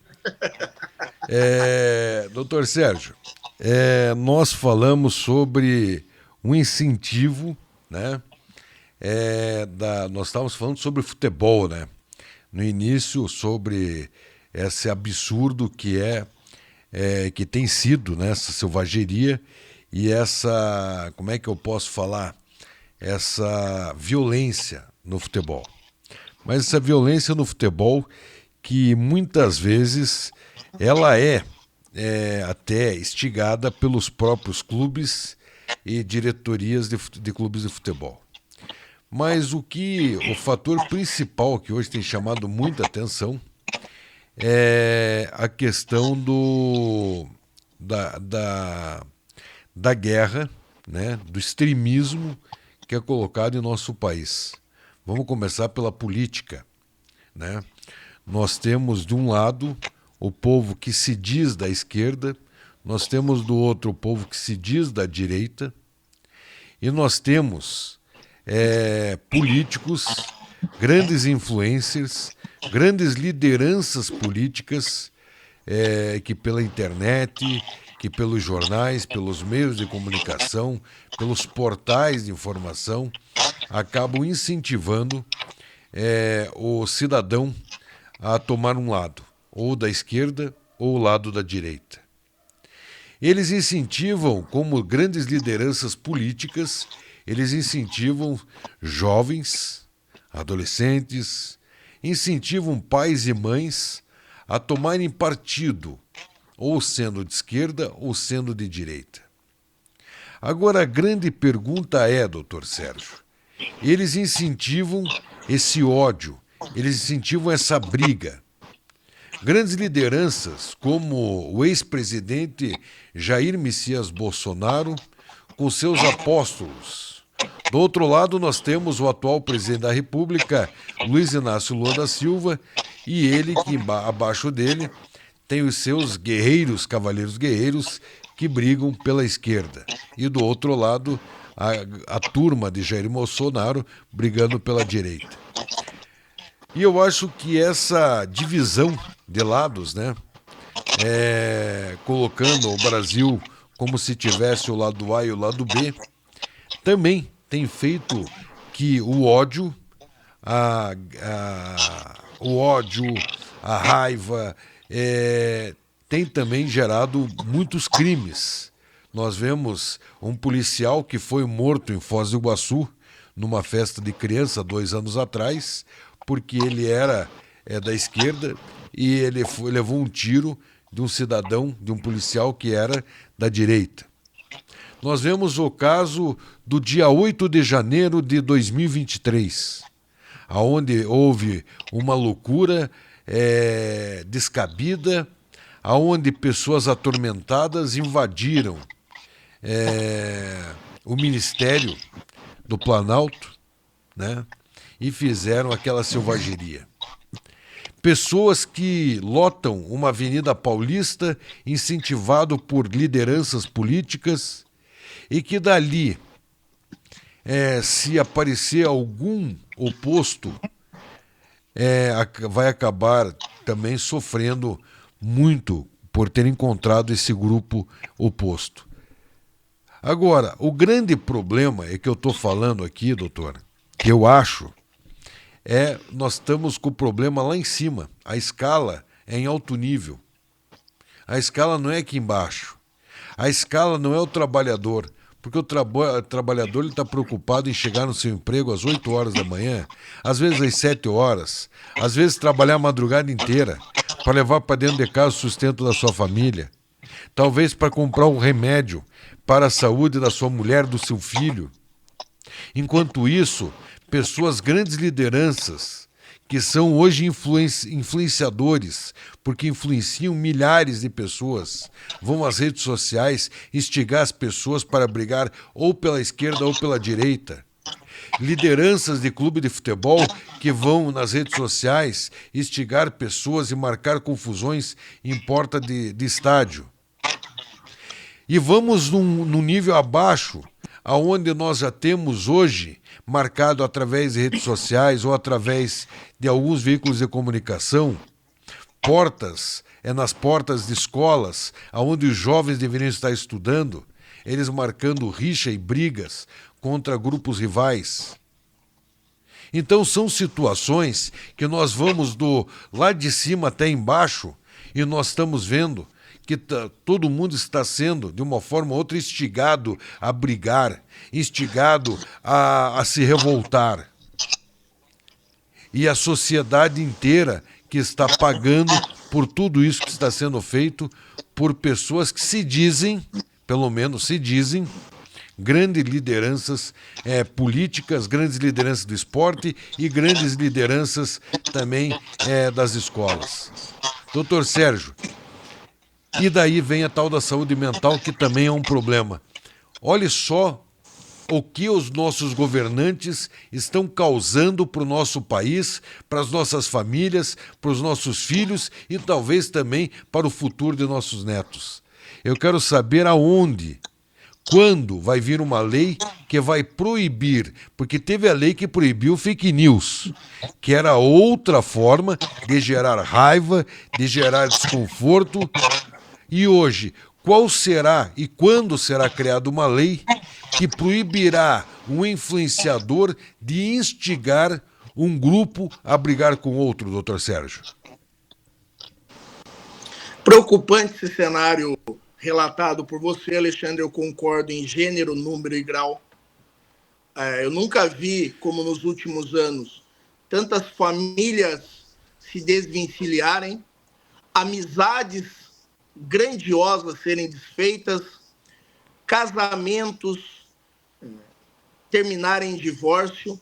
Doutor Sérgio, nós falamos sobre um incentivo, né? Nós estávamos falando sobre futebol, né? No início, sobre esse absurdo que tem sido, né, essa selvageria e essa, como é que eu posso falar, essa violência no futebol. Mas essa violência no futebol que muitas vezes ela é até instigada pelos próprios clubes e diretorias de clubes de futebol. Mas o fator principal que hoje tem chamado muita atenção é a questão da guerra, né, do extremismo que é colocado em nosso país. Vamos começar pela política, né? Nós temos, de um lado, o povo que se diz da esquerda, nós temos do outro o povo que se diz da direita, e nós temos políticos, grandes influencers, grandes lideranças políticas que pela internet, que pelos jornais, pelos meios de comunicação, pelos portais de informação, acabam incentivando o cidadão a tomar um lado, ou da esquerda ou o lado da direita. Eles incentivam, como grandes lideranças políticas, eles incentivam jovens, adolescentes, incentivam pais e mães a tomarem partido, ou sendo de esquerda ou sendo de direita. Agora, a grande pergunta é, doutor Sérgio, eles incentivam esse ódio, eles incentivam essa briga. Grandes lideranças, como o ex-presidente Jair Messias Bolsonaro, com seus apóstolos. Do outro lado, nós temos o atual presidente da República, Luiz Inácio Lula da Silva, e ele, que abaixo dele, tem os seus guerreiros, cavaleiros guerreiros, que brigam pela esquerda. E do outro lado, a turma de Jair Bolsonaro brigando pela direita. E eu acho que essa divisão de lados, né, colocando o Brasil como se tivesse o lado A e o lado B, também tem feito que o ódio, a raiva, tem também gerado muitos crimes. Nós vemos um policial que foi morto em Foz do Iguaçu, numa festa de criança 2 anos atrás, porque ele era da esquerda e ele levou um tiro de um cidadão, de um policial que era da direita. Nós vemos o caso do dia 8 de janeiro de 2023, onde houve uma loucura descabida, onde pessoas atormentadas invadiram o Ministério do Planalto, né, e fizeram aquela selvageria. Pessoas que lotam uma avenida paulista incentivado por lideranças políticas e que dali, se aparecer algum oposto, vai acabar também sofrendo muito por ter encontrado esse grupo oposto. Agora, o grande problema é que eu estou falando aqui, doutor, que eu acho, nós estamos com o problema lá em cima. A escala é em alto nível. A escala não é aqui embaixo. A escala não é o trabalhador, porque o trabalhador está preocupado em chegar no seu emprego às 8 horas da manhã, às vezes às 7 horas, às vezes trabalhar a madrugada inteira para levar para dentro de casa o sustento da sua família, talvez para comprar um remédio para a saúde da sua mulher, do seu filho. Enquanto isso, pessoas, grandes lideranças, que são hoje influenciadores, porque influenciam milhares de pessoas, vão às redes sociais instigar as pessoas para brigar ou pela esquerda ou pela direita. Lideranças de clube de futebol que vão nas redes sociais instigar pessoas e marcar confusões em porta de estádio. E vamos num nível abaixo, aonde nós já temos hoje, marcado através de redes sociais ou através de alguns veículos de comunicação, nas portas de escolas, aonde os jovens deveriam estar estudando, eles marcando rixa e brigas contra grupos rivais. Então são situações que nós vamos do lá de cima até embaixo e nós estamos vendo que todo mundo está sendo, de uma forma ou outra, instigado a brigar, instigado a se revoltar. E a sociedade inteira que está pagando por tudo isso que está sendo feito por pessoas que se dizem, pelo menos se dizem, grandes lideranças políticas, grandes lideranças do esporte e grandes lideranças também das escolas. Doutor Sérgio, e daí vem a tal da saúde mental, que também é um problema. Olhe só o que os nossos governantes estão causando para o nosso país, para as nossas famílias, para os nossos filhos e talvez também para o futuro de nossos netos. Eu quero saber aonde, quando vai vir uma lei que vai proibir, porque teve a lei que proibiu fake news, que era outra forma de gerar raiva, de gerar desconforto. E hoje, qual será e quando será criada uma lei que proibirá um influenciador de instigar um grupo a brigar com outro, doutor Sérgio? Preocupante esse cenário relatado por você, Alexandre. Eu concordo em gênero, número e grau. Eu nunca vi, como nos últimos anos, tantas famílias se desvencilharem, amizades grandiosas serem desfeitas, casamentos terminarem em divórcio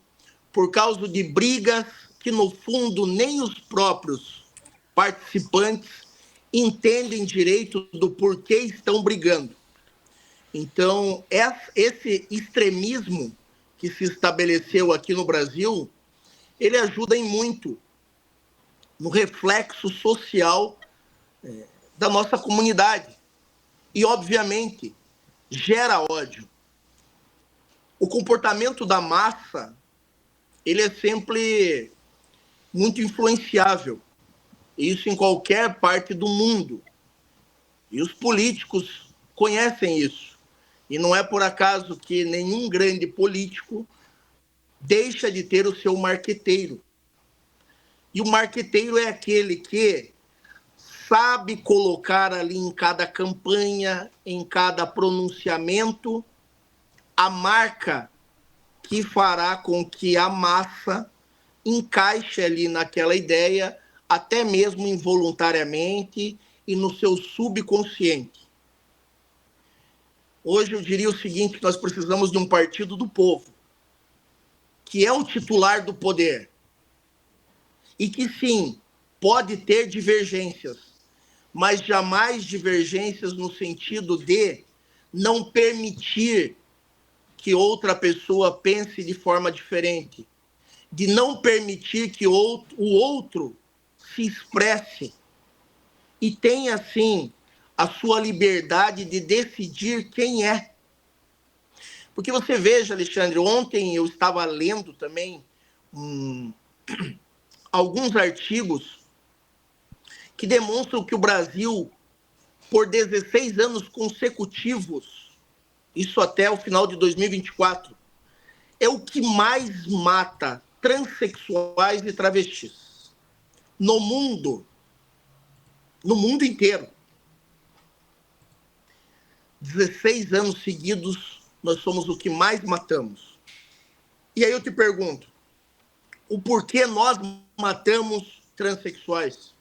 por causa de brigas que, no fundo, nem os próprios participantes entendem direito do porquê estão brigando. Então, esse extremismo que se estabeleceu aqui no Brasil, ele ajuda em muito no reflexo social da nossa comunidade. E, obviamente, gera ódio. O comportamento da massa, ele é sempre muito influenciável. Isso em qualquer parte do mundo. E os políticos conhecem isso. E não é por acaso que nenhum grande político deixa de ter o seu marqueteiro. E o marqueteiro é aquele que sabe colocar ali em cada campanha, em cada pronunciamento, a marca que fará com que a massa encaixe ali naquela ideia, até mesmo involuntariamente e no seu subconsciente. Hoje eu diria o seguinte, que nós precisamos de um partido do povo, que é o titular do poder, e que sim, pode ter divergências, mas jamais divergências no sentido de não permitir que outra pessoa pense de forma diferente, de não permitir que o outro se expresse e tenha, assim, a sua liberdade de decidir quem é. Porque você veja, Alexandre, ontem eu estava lendo também alguns artigos que demonstram que o Brasil, por 16 anos consecutivos, isso até o final de 2024, é o que mais mata transexuais e travestis no mundo inteiro. 16 anos seguidos, nós somos o que mais matamos. E aí eu te pergunto, o porquê nós matamos transexuais?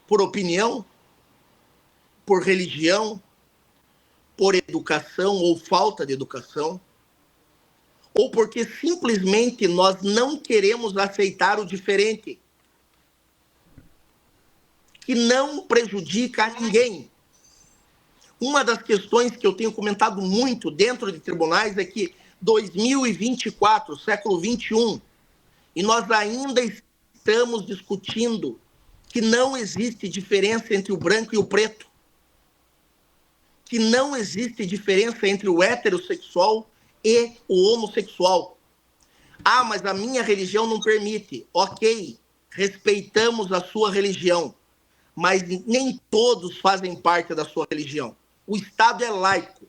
Por opinião? Por religião? Por educação ou falta de educação? Ou porque simplesmente nós não queremos aceitar o diferente, que não prejudica a ninguém? Uma das questões que eu tenho comentado muito dentro de tribunais é que 2024, século 21, e nós ainda estamos discutindo que não existe diferença entre o branco e o preto, que não existe diferença entre o heterossexual e o homossexual. Ah, mas a minha religião não permite. Ok, respeitamos a sua religião, mas nem todos fazem parte da sua religião. O Estado é laico.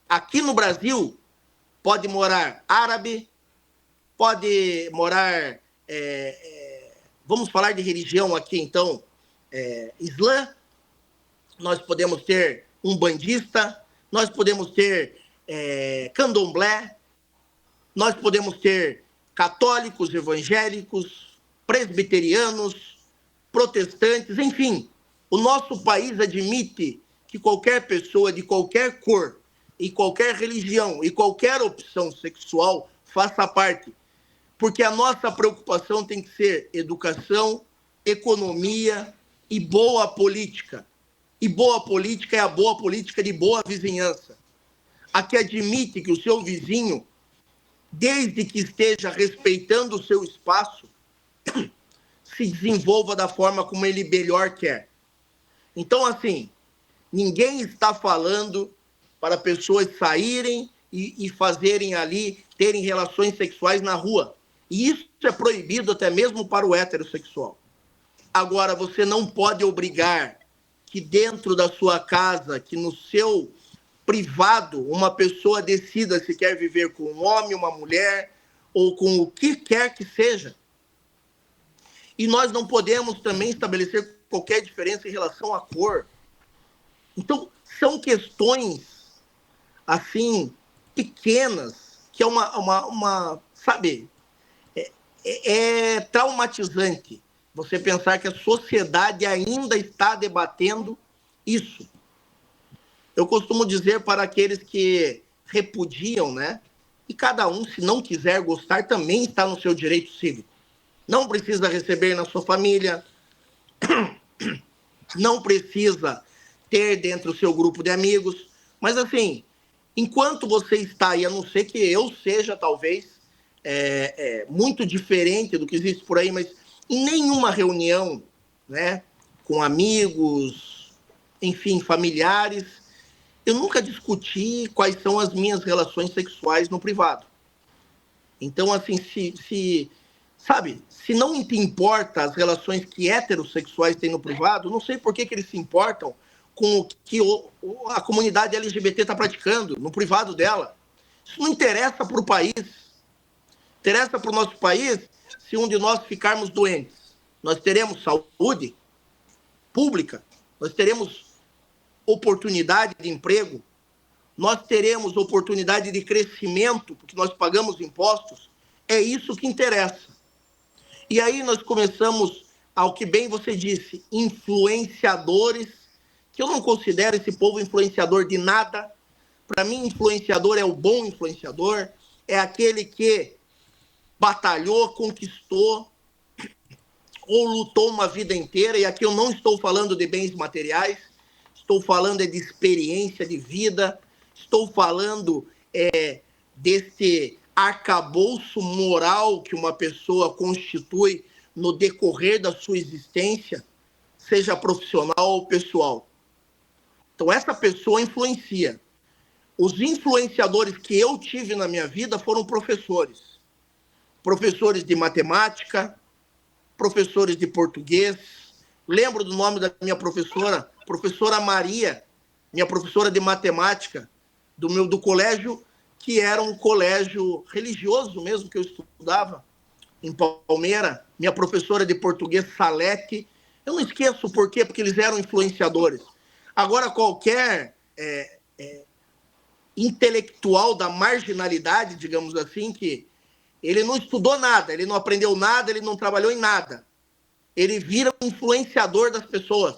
Aqui no Brasil, pode morar árabe, pode morar... vamos falar de religião aqui, então, islã, nós podemos ter umbandista, nós podemos ter candomblé, nós podemos ter católicos, evangélicos, presbiterianos, protestantes, enfim. O nosso país admite que qualquer pessoa de qualquer cor e qualquer religião e qualquer opção sexual faça parte. Porque a nossa preocupação tem que ser educação, economia e boa política. E boa política é a boa política de boa vizinhança. A que admite que o seu vizinho, desde que esteja respeitando o seu espaço, se desenvolva da forma como ele melhor quer. Então, assim, ninguém está falando para pessoas saírem e fazerem ali, terem relações sexuais na rua. E isso é proibido até mesmo para o heterossexual. Agora, você não pode obrigar que dentro da sua casa, que no seu privado, uma pessoa decida se quer viver com um homem, uma mulher, ou com o que quer que seja. E nós não podemos também estabelecer qualquer diferença em relação à cor. Então, são questões, assim, pequenas, que é sabe, é traumatizante você pensar que a sociedade ainda está debatendo isso. Eu costumo dizer para aqueles que repudiam, né? E cada um, se não quiser gostar, também está no seu direito cívico. Não precisa receber na sua família, não precisa ter dentro do seu grupo de amigos, Mas, assim, enquanto você está aí, a não ser que eu seja, talvez, muito diferente do que existe por aí, mas em nenhuma reunião, né, com amigos, enfim, familiares, eu nunca discuti quais são as minhas relações sexuais no privado. Então, assim, sabe, se não te importa as relações que heterossexuais têm no privado, não sei por que eles se importam com o que a comunidade LGBT está praticando no privado dela. Isso não interessa para o país. Interessa para o nosso país se um de nós ficarmos doentes. Nós teremos saúde pública, nós teremos oportunidade de emprego, nós teremos oportunidade de crescimento, porque nós pagamos impostos. É isso que interessa. E aí nós começamos, ao que bem você disse, influenciadores, que eu não considero esse povo influenciador de nada. Para mim, influenciador é o bom influenciador, é aquele que batalhou, conquistou ou lutou uma vida inteira. E aqui eu não estou falando de bens materiais, estou falando de experiência de vida, estou falando desse arcabouço moral que uma pessoa constitui no decorrer da sua existência, seja profissional ou pessoal. Então, essa pessoa influencia. Os influenciadores que eu tive na minha vida foram professores. Professores de matemática, professores de português. Lembro do nome da minha professora, professora Maria, minha professora de matemática, do colégio, que era um colégio religioso mesmo, que eu estudava, em Palmeira. Minha professora de português, Salete. Eu não esqueço por quê, porque eles eram influenciadores. Agora, qualquer intelectual da marginalidade, digamos assim, que ele não estudou nada, ele não aprendeu nada, ele não trabalhou em nada. Ele vira um influenciador das pessoas.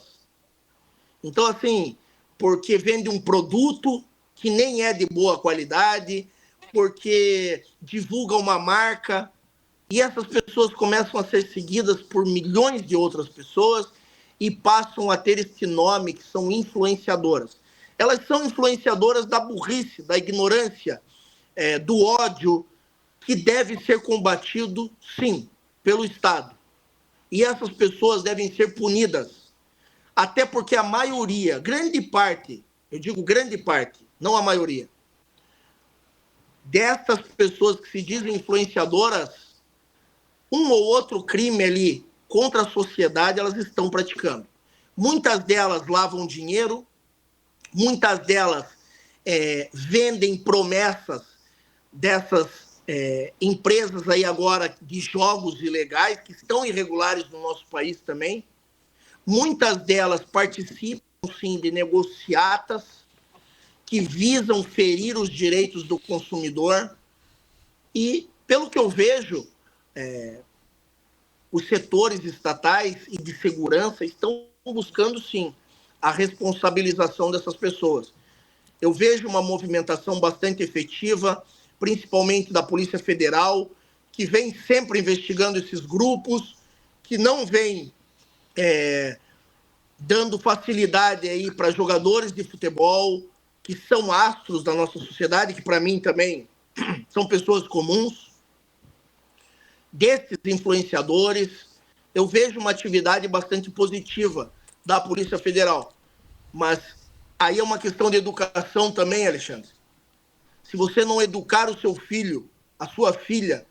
Então, assim, porque vende um produto que nem é de boa qualidade, porque divulga uma marca, e essas pessoas começam a ser seguidas por milhões de outras pessoas e passam a ter este nome, que são influenciadoras. Elas são influenciadoras da burrice, da ignorância, do ódio, que deve ser combatido, sim, pelo Estado. E essas pessoas devem ser punidas. Até porque a maioria, grande parte, eu digo grande parte, não a maioria, dessas pessoas que se dizem influenciadoras, um ou outro crime ali contra a sociedade elas estão praticando. Muitas delas lavam dinheiro, muitas delas vendem promessas dessas empresas aí agora de jogos ilegais, que estão irregulares no nosso país também. Muitas delas participam, sim, de negociatas que visam ferir os direitos do consumidor. E, pelo que eu vejo, os setores estatais e de segurança estão buscando, sim, a responsabilização dessas pessoas. Eu vejo uma movimentação bastante efetiva, principalmente da Polícia Federal, que vem sempre investigando esses grupos, que não vem dando facilidade aí para jogadores de futebol, que são astros da nossa sociedade, que para mim também são pessoas comuns. Desses influenciadores, eu vejo uma atividade bastante positiva da Polícia Federal. Mas aí é uma questão de educação também, Alexandre. Se você não educar o seu filho, a sua filha,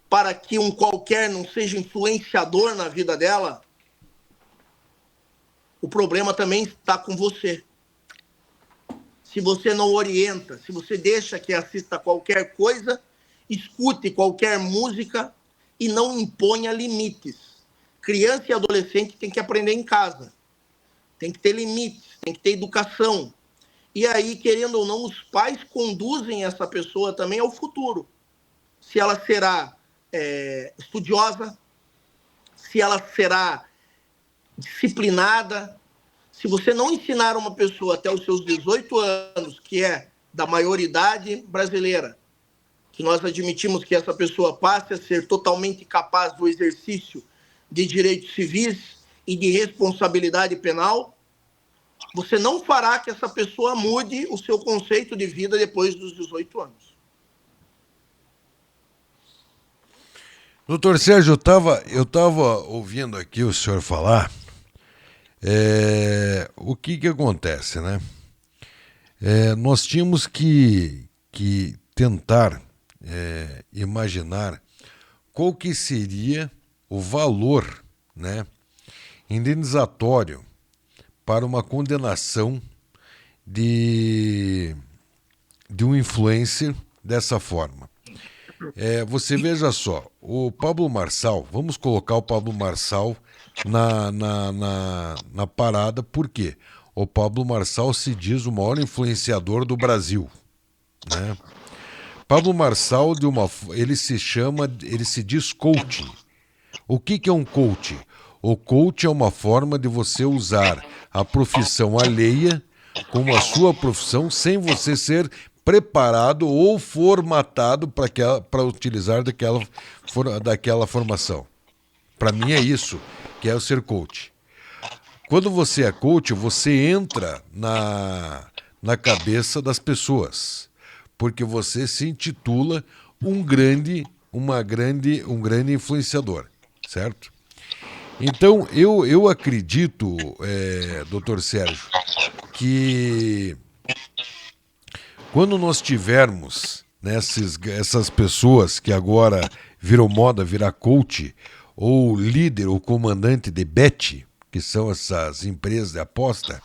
para que um qualquer não seja influenciador na vida dela, o problema também está com você. Se você não orienta, se você deixa que assista qualquer coisa, escute qualquer música e não imponha limites. Criança e adolescente tem que aprender em casa. Tem que ter limites, tem que ter educação. E aí, querendo ou não, os pais conduzem essa pessoa também ao futuro. Se ela será estudiosa, se ela será disciplinada. Se você não ensinar uma pessoa até os seus 18 anos, que é da maioridade brasileira, que nós admitimos que essa pessoa passe a ser totalmente capaz do exercício de direitos civis e de responsabilidade penal, você não fará que essa pessoa mude o seu conceito de vida depois dos 18 anos. Doutor Sérgio, eu tava ouvindo aqui o senhor falar. O que acontece, né? Nós tínhamos que tentar imaginar qual que seria o valor, né, indenizatório para uma condenação de um influencer dessa forma. Você veja só, o Pablo Marçal, vamos colocar o Pablo Marçal na parada, por quê? O Pablo Marçal se diz o maior influenciador do Brasil, né? Pablo Marçal, ele se diz coaching. O que é um coach? O coach é uma forma de você usar a profissão alheia como a sua profissão sem você ser preparado ou formatado para utilizar daquela formação. Para mim é isso que é o ser coach. Quando você é coach, você entra na cabeça das pessoas, porque você se intitula um grande influenciador, certo? Então, eu acredito, doutor Sérgio, que quando nós tivermos, né, essas pessoas que agora viram moda virar coach, ou líder ou comandante de bet, que são essas empresas de aposta,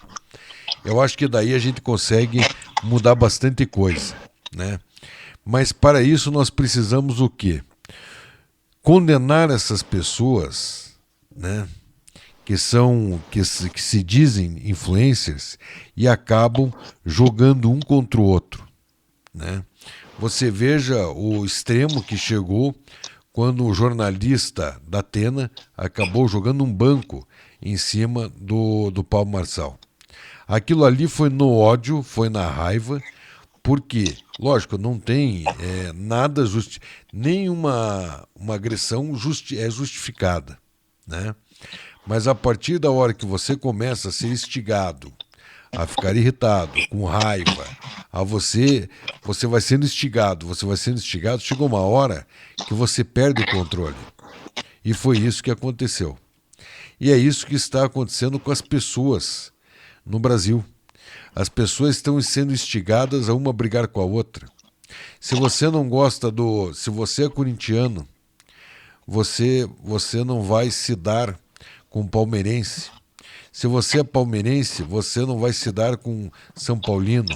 eu acho que daí a gente consegue mudar bastante coisa, né? Mas para isso nós precisamos o quê? Condenar essas pessoas, né, que se dizem influencers e acabam jogando um contra o outro, né? Você veja o extremo que chegou quando o jornalista da Atena acabou jogando um banco em cima do Pablo Marçal. Aquilo ali foi no ódio, foi na raiva, porque, lógico, não tem nada nenhuma uma agressão é justificada, né? Mas a partir da hora que você começa a ser instigado, a ficar irritado, com raiva, você vai sendo instigado, chega uma hora que você perde o controle. E foi isso que aconteceu. E é isso que está acontecendo com as pessoas no Brasil. As pessoas estão sendo instigadas a uma brigar com a outra. Se você não gosta se você é corintiano, você não vai se dar com palmeirense. Se você é palmeirense, você não vai se dar com São Paulino.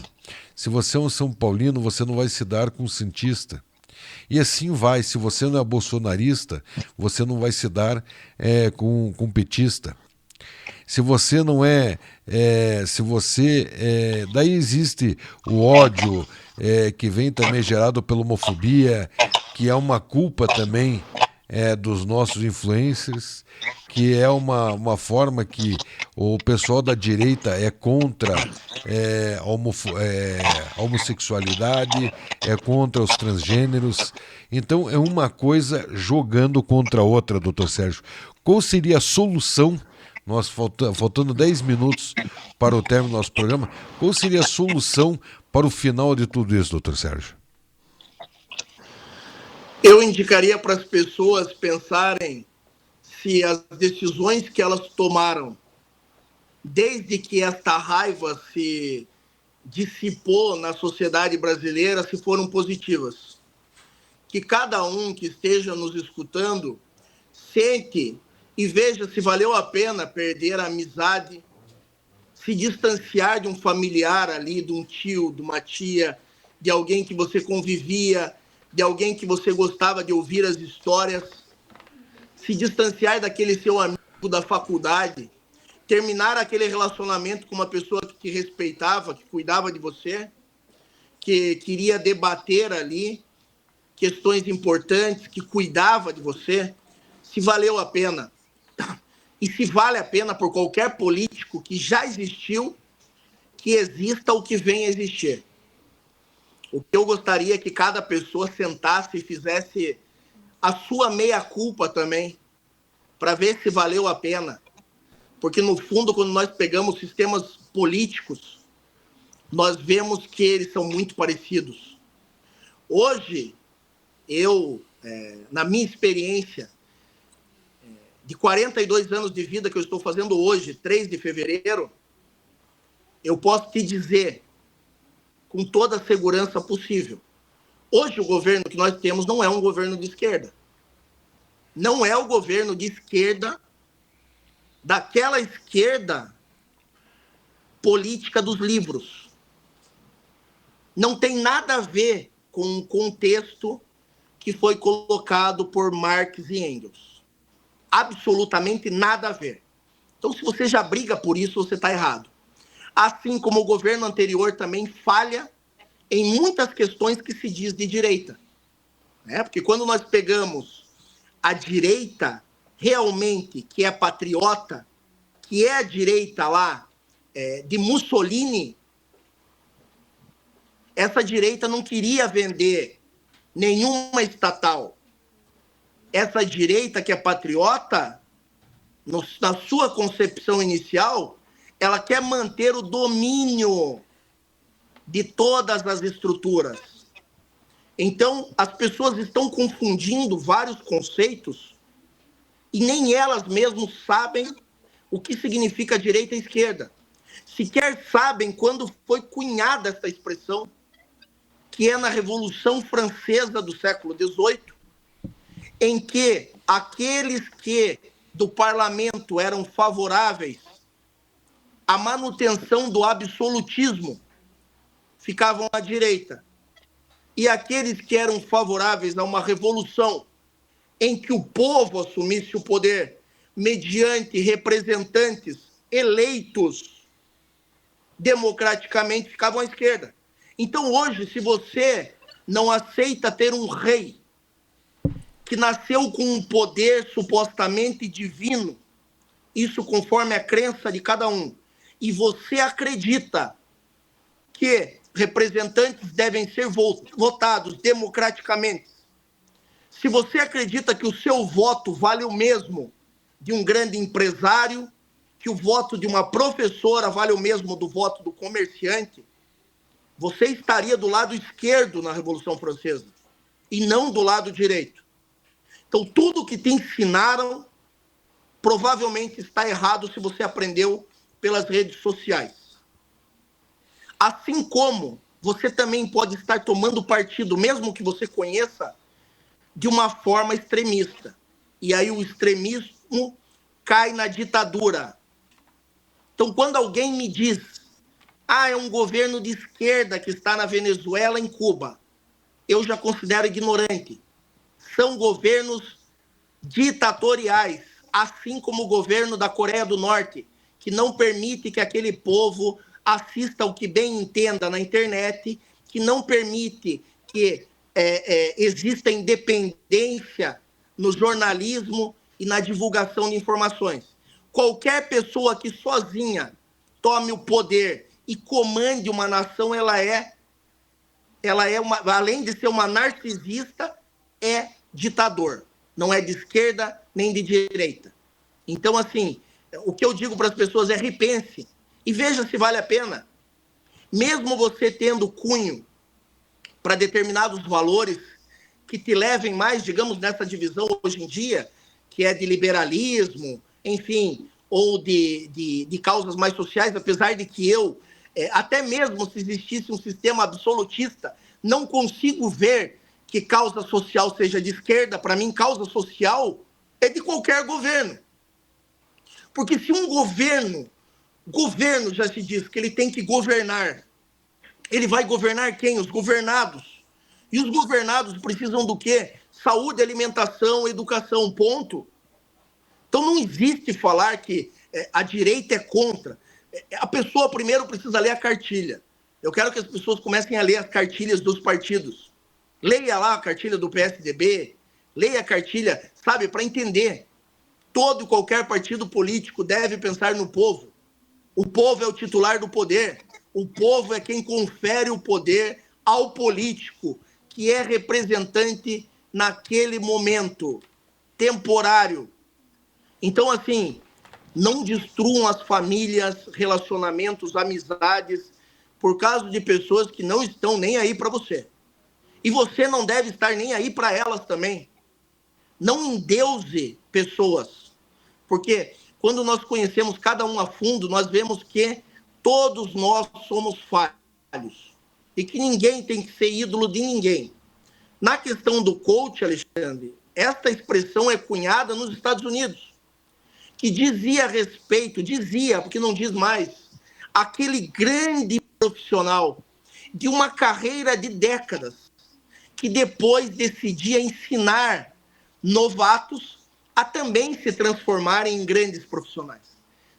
Se você é um São Paulino, você não vai se dar com um santista. E assim vai. Se você não é bolsonarista, você não vai se dar com um petista. Se você não daí existe o ódio que vem também gerado pela homofobia, que é uma culpa também dos nossos influencers, que é uma forma que o pessoal da direita é contra a homossexualidade, é contra os transgêneros. Então é uma coisa jogando contra a outra, doutor Sérgio. Qual seria a solução? Nós faltando 10 minutos para o término do nosso programa, qual seria a solução para o final de tudo isso, doutor Sérgio? Eu indicaria para as pessoas pensarem se as decisões que elas tomaram, desde que esta raiva se dissipou na sociedade brasileira, se foram positivas. Que cada um que esteja nos escutando sente e veja se valeu a pena perder a amizade, se distanciar de um familiar ali, de um tio, de uma tia, de alguém que você convivia, de alguém que você gostava de ouvir as histórias, se distanciar daquele seu amigo da faculdade, terminar aquele relacionamento com uma pessoa que te respeitava, que cuidava de você, que queria debater ali questões importantes, que cuidava de você, se valeu a pena. E se vale a pena por qualquer político que já existiu, que exista ou que venha a existir. O que eu gostaria é que cada pessoa sentasse e fizesse a sua meia-culpa também, para ver se valeu a pena. Porque, no fundo, quando nós pegamos sistemas políticos, nós vemos que eles são muito parecidos. Hoje, na minha experiência, de 42 anos de vida que eu estou fazendo hoje, 3 de fevereiro, eu posso te dizer, com toda a segurança possível, hoje o governo que nós temos não é um governo de esquerda. Não é o governo de esquerda, daquela esquerda política dos livros. Não tem nada a ver com o contexto que foi colocado por Marx e Engels. Absolutamente nada a ver. Então, se você já briga por isso, você está errado. Assim como o governo anterior também falha em muitas questões que se diz de direita. Porque quando nós pegamos a direita realmente, que é patriota, que é a direita lá de Mussolini, essa direita não queria vender nenhuma estatal. Essa direita que é patriota, na sua concepção inicial, ela quer manter o domínio de todas as estruturas. Então, as pessoas estão confundindo vários conceitos e nem elas mesmas sabem o que significa direita e esquerda. Sequer sabem quando foi cunhada essa expressão, que é na Revolução Francesa do século XVIII, em que aqueles que do parlamento eram favoráveis à manutenção do absolutismo ficavam à direita. E aqueles que eram favoráveis a uma revolução em que o povo assumisse o poder mediante representantes eleitos democraticamente ficavam à esquerda. Então, hoje, se você não aceita ter um rei que nasceu com um poder supostamente divino, isso conforme a crença de cada um, e você acredita que representantes devem ser votados democraticamente, se você acredita que o seu voto vale o mesmo de um grande empresário, que o voto de uma professora vale o mesmo do voto do comerciante, você estaria do lado esquerdo na Revolução Francesa e não do lado direito. Então, tudo que te ensinaram provavelmente está errado se você aprendeu pelas redes sociais. Assim como você também pode estar tomando partido, mesmo que você conheça, de uma forma extremista. E aí o extremismo cai na ditadura. Então, quando alguém me diz, é um governo de esquerda que está na Venezuela, em Cuba, eu já considero ignorante. São governos ditatoriais, assim como o governo da Coreia do Norte, que não permite que aquele povo assista o que bem entenda na internet, que não permite que exista independência no jornalismo e na divulgação de informações. Qualquer pessoa que sozinha tome o poder e comande uma nação, ela é além de ser uma narcisista, é ditador. Não é de esquerda nem de direita. Então, assim, o que eu digo para as pessoas é repense e veja se vale a pena. Mesmo você tendo cunho para determinados valores que te levem mais, digamos, nessa divisão hoje em dia, que é de liberalismo, enfim, ou de causas mais sociais, apesar de que eu, até mesmo se existisse um sistema absolutista, não consigo ver que causa social seja de esquerda. Para mim, causa social é de qualquer governo. Porque se um governo já se diz que ele tem que governar, ele vai governar quem? Os governados. E os governados precisam do quê? Saúde, alimentação, educação, ponto. Então não existe falar que a direita é contra. A pessoa primeiro precisa ler a cartilha. Eu quero que as pessoas comecem a ler as cartilhas dos partidos. Leia lá a cartilha do PSDB, leia a cartilha, sabe, para entender. Todo e qualquer partido político deve pensar no povo. O povo é o titular do poder. O povo é quem confere o poder ao político, que é representante naquele momento temporário. Então, assim, Não destruam as famílias, relacionamentos, amizades, por causa de pessoas que não estão nem aí para você. E você não deve estar nem aí para elas também. Não endeuse pessoas, porque quando nós conhecemos cada um a fundo, nós vemos que todos nós somos falhos e que ninguém tem que ser ídolo de ninguém. Na questão do coach, Alexandre, esta expressão é cunhada nos Estados Unidos, que dizia a respeito, dizia, porque não diz mais, aquele grande profissional de uma carreira de décadas, que depois decidia ensinar novatos a também se transformarem em grandes profissionais.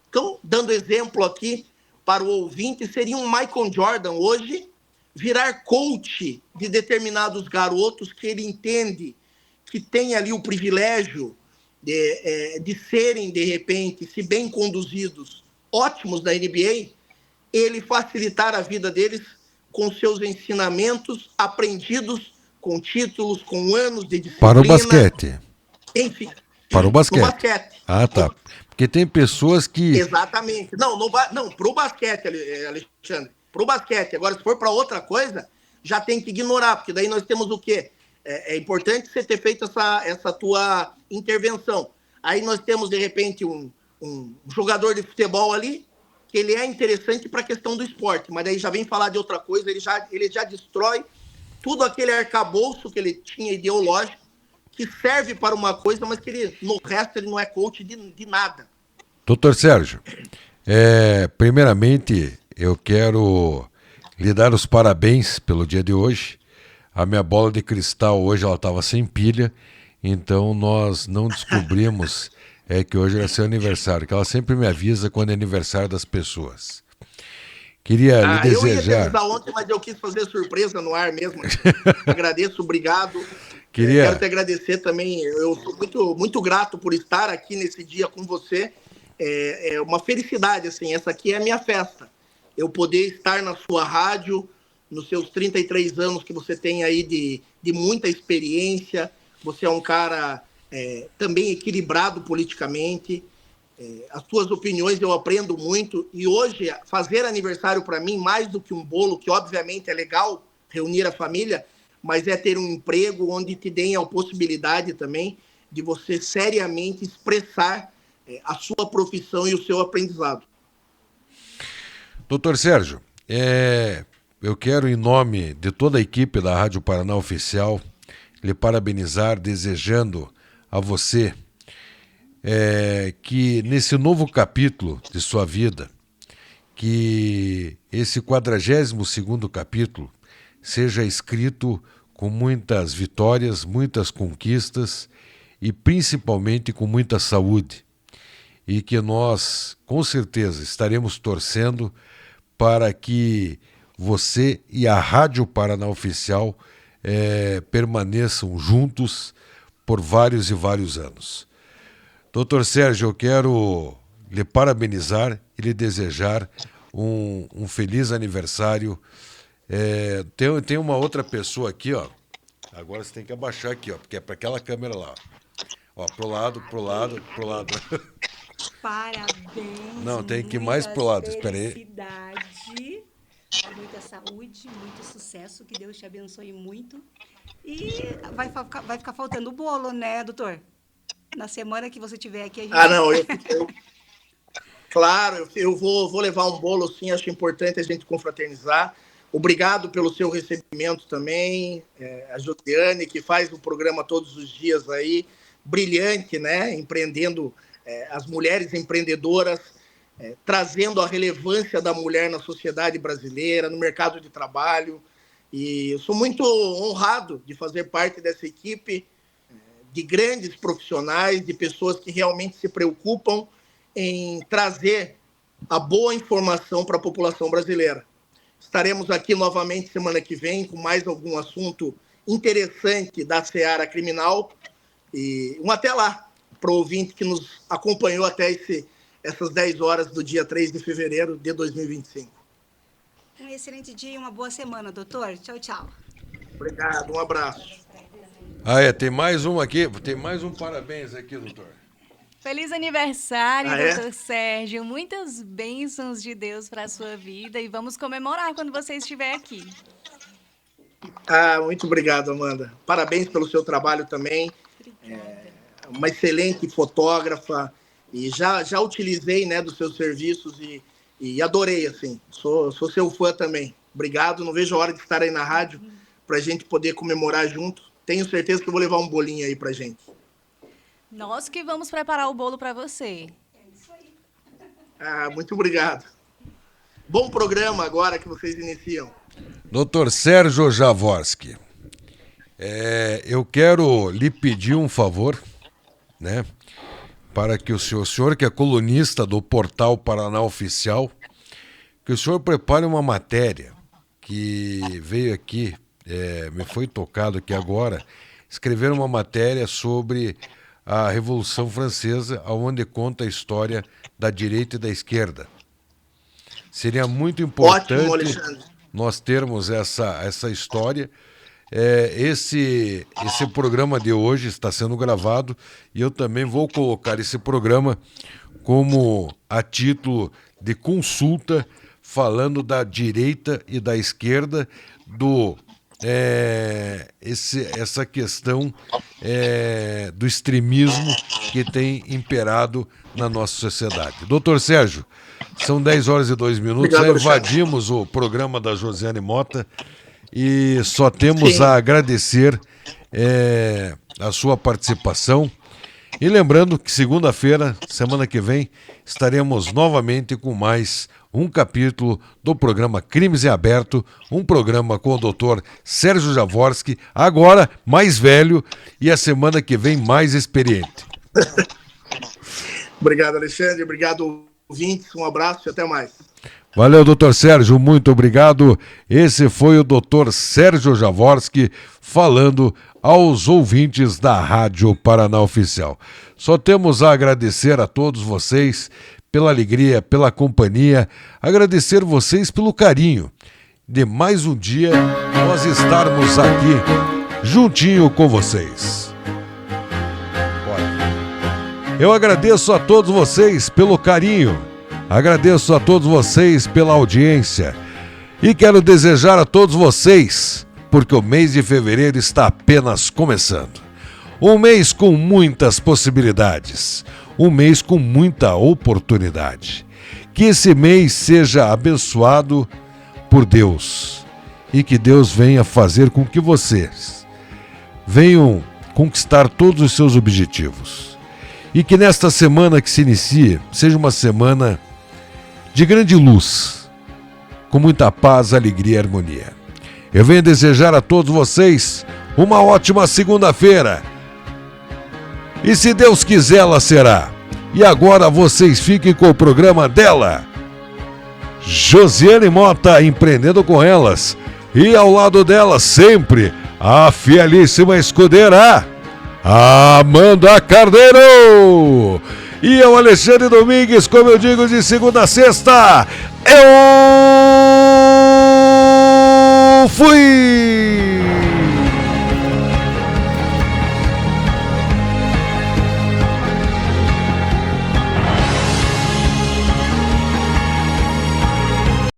Então, dando exemplo aqui para o ouvinte, seria um Michael Jordan hoje virar coach de determinados garotos que ele entende que tem ali o privilégio de serem, de repente, se bem conduzidos, ótimos da NBA, ele facilitar a vida deles com seus ensinamentos aprendidos com títulos, com anos de disciplina. Para o basquete. Enfim. Para o basquete. No basquete. Ah, tá. Porque tem pessoas que... Exatamente. Não, para o basquete, Alexandre. Para o basquete. Agora, se for para outra coisa, já tem que ignorar, porque daí nós temos o quê? É importante você ter feito essa tua intervenção. Aí nós temos, de repente, um jogador de futebol ali, que ele é interessante para a questão do esporte, mas daí já vem falar de outra coisa, ele já destrói tudo aquele arcabouço que ele tinha ideológico, que serve para uma coisa, mas que ele, no resto ele não é coach de nada. Doutor Sérgio, primeiramente eu quero lhe dar os parabéns pelo dia de hoje. A minha bola de cristal hoje ela estava sem pilha, então nós não descobrimos que hoje era seu aniversário, que ela sempre me avisa quando é aniversário das pessoas. Queria lhe desejar... Eu ia te avisar ontem, mas eu quis fazer surpresa no ar mesmo. Agradeço, obrigado. Quero te agradecer também. Eu sou muito, muito grato por estar aqui nesse dia com você. É uma felicidade, assim. Essa aqui é a minha festa. Eu poder estar na sua rádio, nos seus 33 anos que você tem aí de muita experiência. Você é um cara também equilibrado politicamente. As suas opiniões eu aprendo muito, e hoje fazer aniversário para mim, mais do que um bolo, que obviamente é legal reunir a família, mas é ter um emprego onde te deem a possibilidade também de você seriamente expressar a sua profissão e o seu aprendizado. Doutor Sérgio, eu quero, em nome de toda a equipe da Rádio Paraná Oficial, lhe parabenizar, desejando a você que nesse novo capítulo de sua vida, que esse 42º capítulo seja escrito com muitas vitórias, muitas conquistas e principalmente com muita saúde. E que nós, com certeza, estaremos torcendo para que você e a Rádio Paraná Oficial permaneçam juntos por vários e vários anos. Doutor Sérgio, eu quero lhe parabenizar e lhe desejar um feliz aniversário. Tem uma outra pessoa aqui, ó. Agora você tem que abaixar aqui, ó, porque é para aquela câmera lá. Ó, pro lado. Parabéns. Não, tem que ir mais pro lado. Espera aí. Felicidade, muita saúde, muito sucesso, que Deus te abençoe muito. E vai ficar faltando o bolo, né, doutor? Na semana que você estiver aqui, a gente... Não, claro, eu vou levar um bolo, sim, acho importante a gente confraternizar. Obrigado pelo seu recebimento também, a Josiane, que faz o programa todos os dias aí, brilhante, né, empreendendo, as mulheres empreendedoras, trazendo a relevância da mulher na sociedade brasileira, no mercado de trabalho, e eu sou muito honrado de fazer parte dessa equipe, de grandes profissionais, de pessoas que realmente se preocupam em trazer a boa informação para a população brasileira. Estaremos aqui novamente semana que vem com mais algum assunto interessante da seara criminal. E até lá, para o ouvinte que nos acompanhou até essas 10 horas do dia 3 de fevereiro de 2025. Um excelente dia e uma boa semana, doutor. Tchau, tchau. Obrigado, um abraço. Tem mais um aqui, tem mais um parabéns aqui, doutor. Feliz aniversário, é? doutor Sérgio. Muitas bênçãos de Deus para a sua vida e vamos comemorar quando você estiver aqui. Muito obrigado, Amanda. Parabéns pelo seu trabalho também. Uma excelente fotógrafa e já utilizei, né, dos seus serviços e adorei, assim. Sou seu fã também. Obrigado. Não vejo a hora de estar aí na rádio para a gente poder comemorar junto. Tenho certeza que eu vou levar um bolinho aí para gente. Nós que vamos preparar o bolo para você. Muito obrigado. Bom programa agora que vocês iniciam. Dr. Sérgio Jaworski, eu quero lhe pedir um favor, né? Para que o senhor que é colunista do portal Paraná Oficial, que o senhor prepare uma matéria que veio aqui, me foi tocado aqui agora, escrever uma matéria sobre a Revolução Francesa, onde conta a história da direita e da esquerda. Seria muito importante nós termos essa história. Esse programa de hoje está sendo gravado e eu também vou colocar esse programa como a título de consulta, falando da direita e da esquerda, essa questão do extremismo que tem imperado na nossa sociedade. Doutor Sérgio, são 10 horas e 2 minutos, já invadimos o programa da Josiane Mota e só temos a agradecer a sua participação. E lembrando que segunda-feira, semana que vem, estaremos novamente com mais um capítulo do programa Crimes em Aberto, um programa com o doutor Sérgio Jaworski, agora mais velho e a semana que vem mais experiente. Obrigado, Alexandre. Obrigado, ouvintes. Um abraço e até mais. Valeu, doutor Sérgio. Muito obrigado. Esse foi o doutor Sérgio Jaworski falando aos ouvintes da Rádio Paraná Oficial. Só temos a agradecer a todos vocês pela alegria, pela companhia, agradecer vocês pelo carinho de mais um dia nós estarmos aqui juntinho com vocês. Eu agradeço a todos vocês pelo carinho, agradeço a todos vocês pela audiência e quero desejar a todos vocês, porque o mês de fevereiro está apenas começando. Um mês com muitas possibilidades, um mês com muita oportunidade. Que esse mês seja abençoado por Deus e que Deus venha fazer com que vocês venham conquistar todos os seus objetivos. E que nesta semana que se inicia seja uma semana de grande luz, com muita paz, alegria e harmonia. Eu venho desejar a todos vocês uma ótima segunda-feira. E se Deus quiser, ela será. E agora vocês fiquem com o programa dela, Josiane Mota, Empreendendo com Elas. E ao lado dela, sempre, a fielíssima escudeira, Amanda Carneiro. E eu, Alexandre Domingues, como eu digo, de segunda a sexta, eu fui!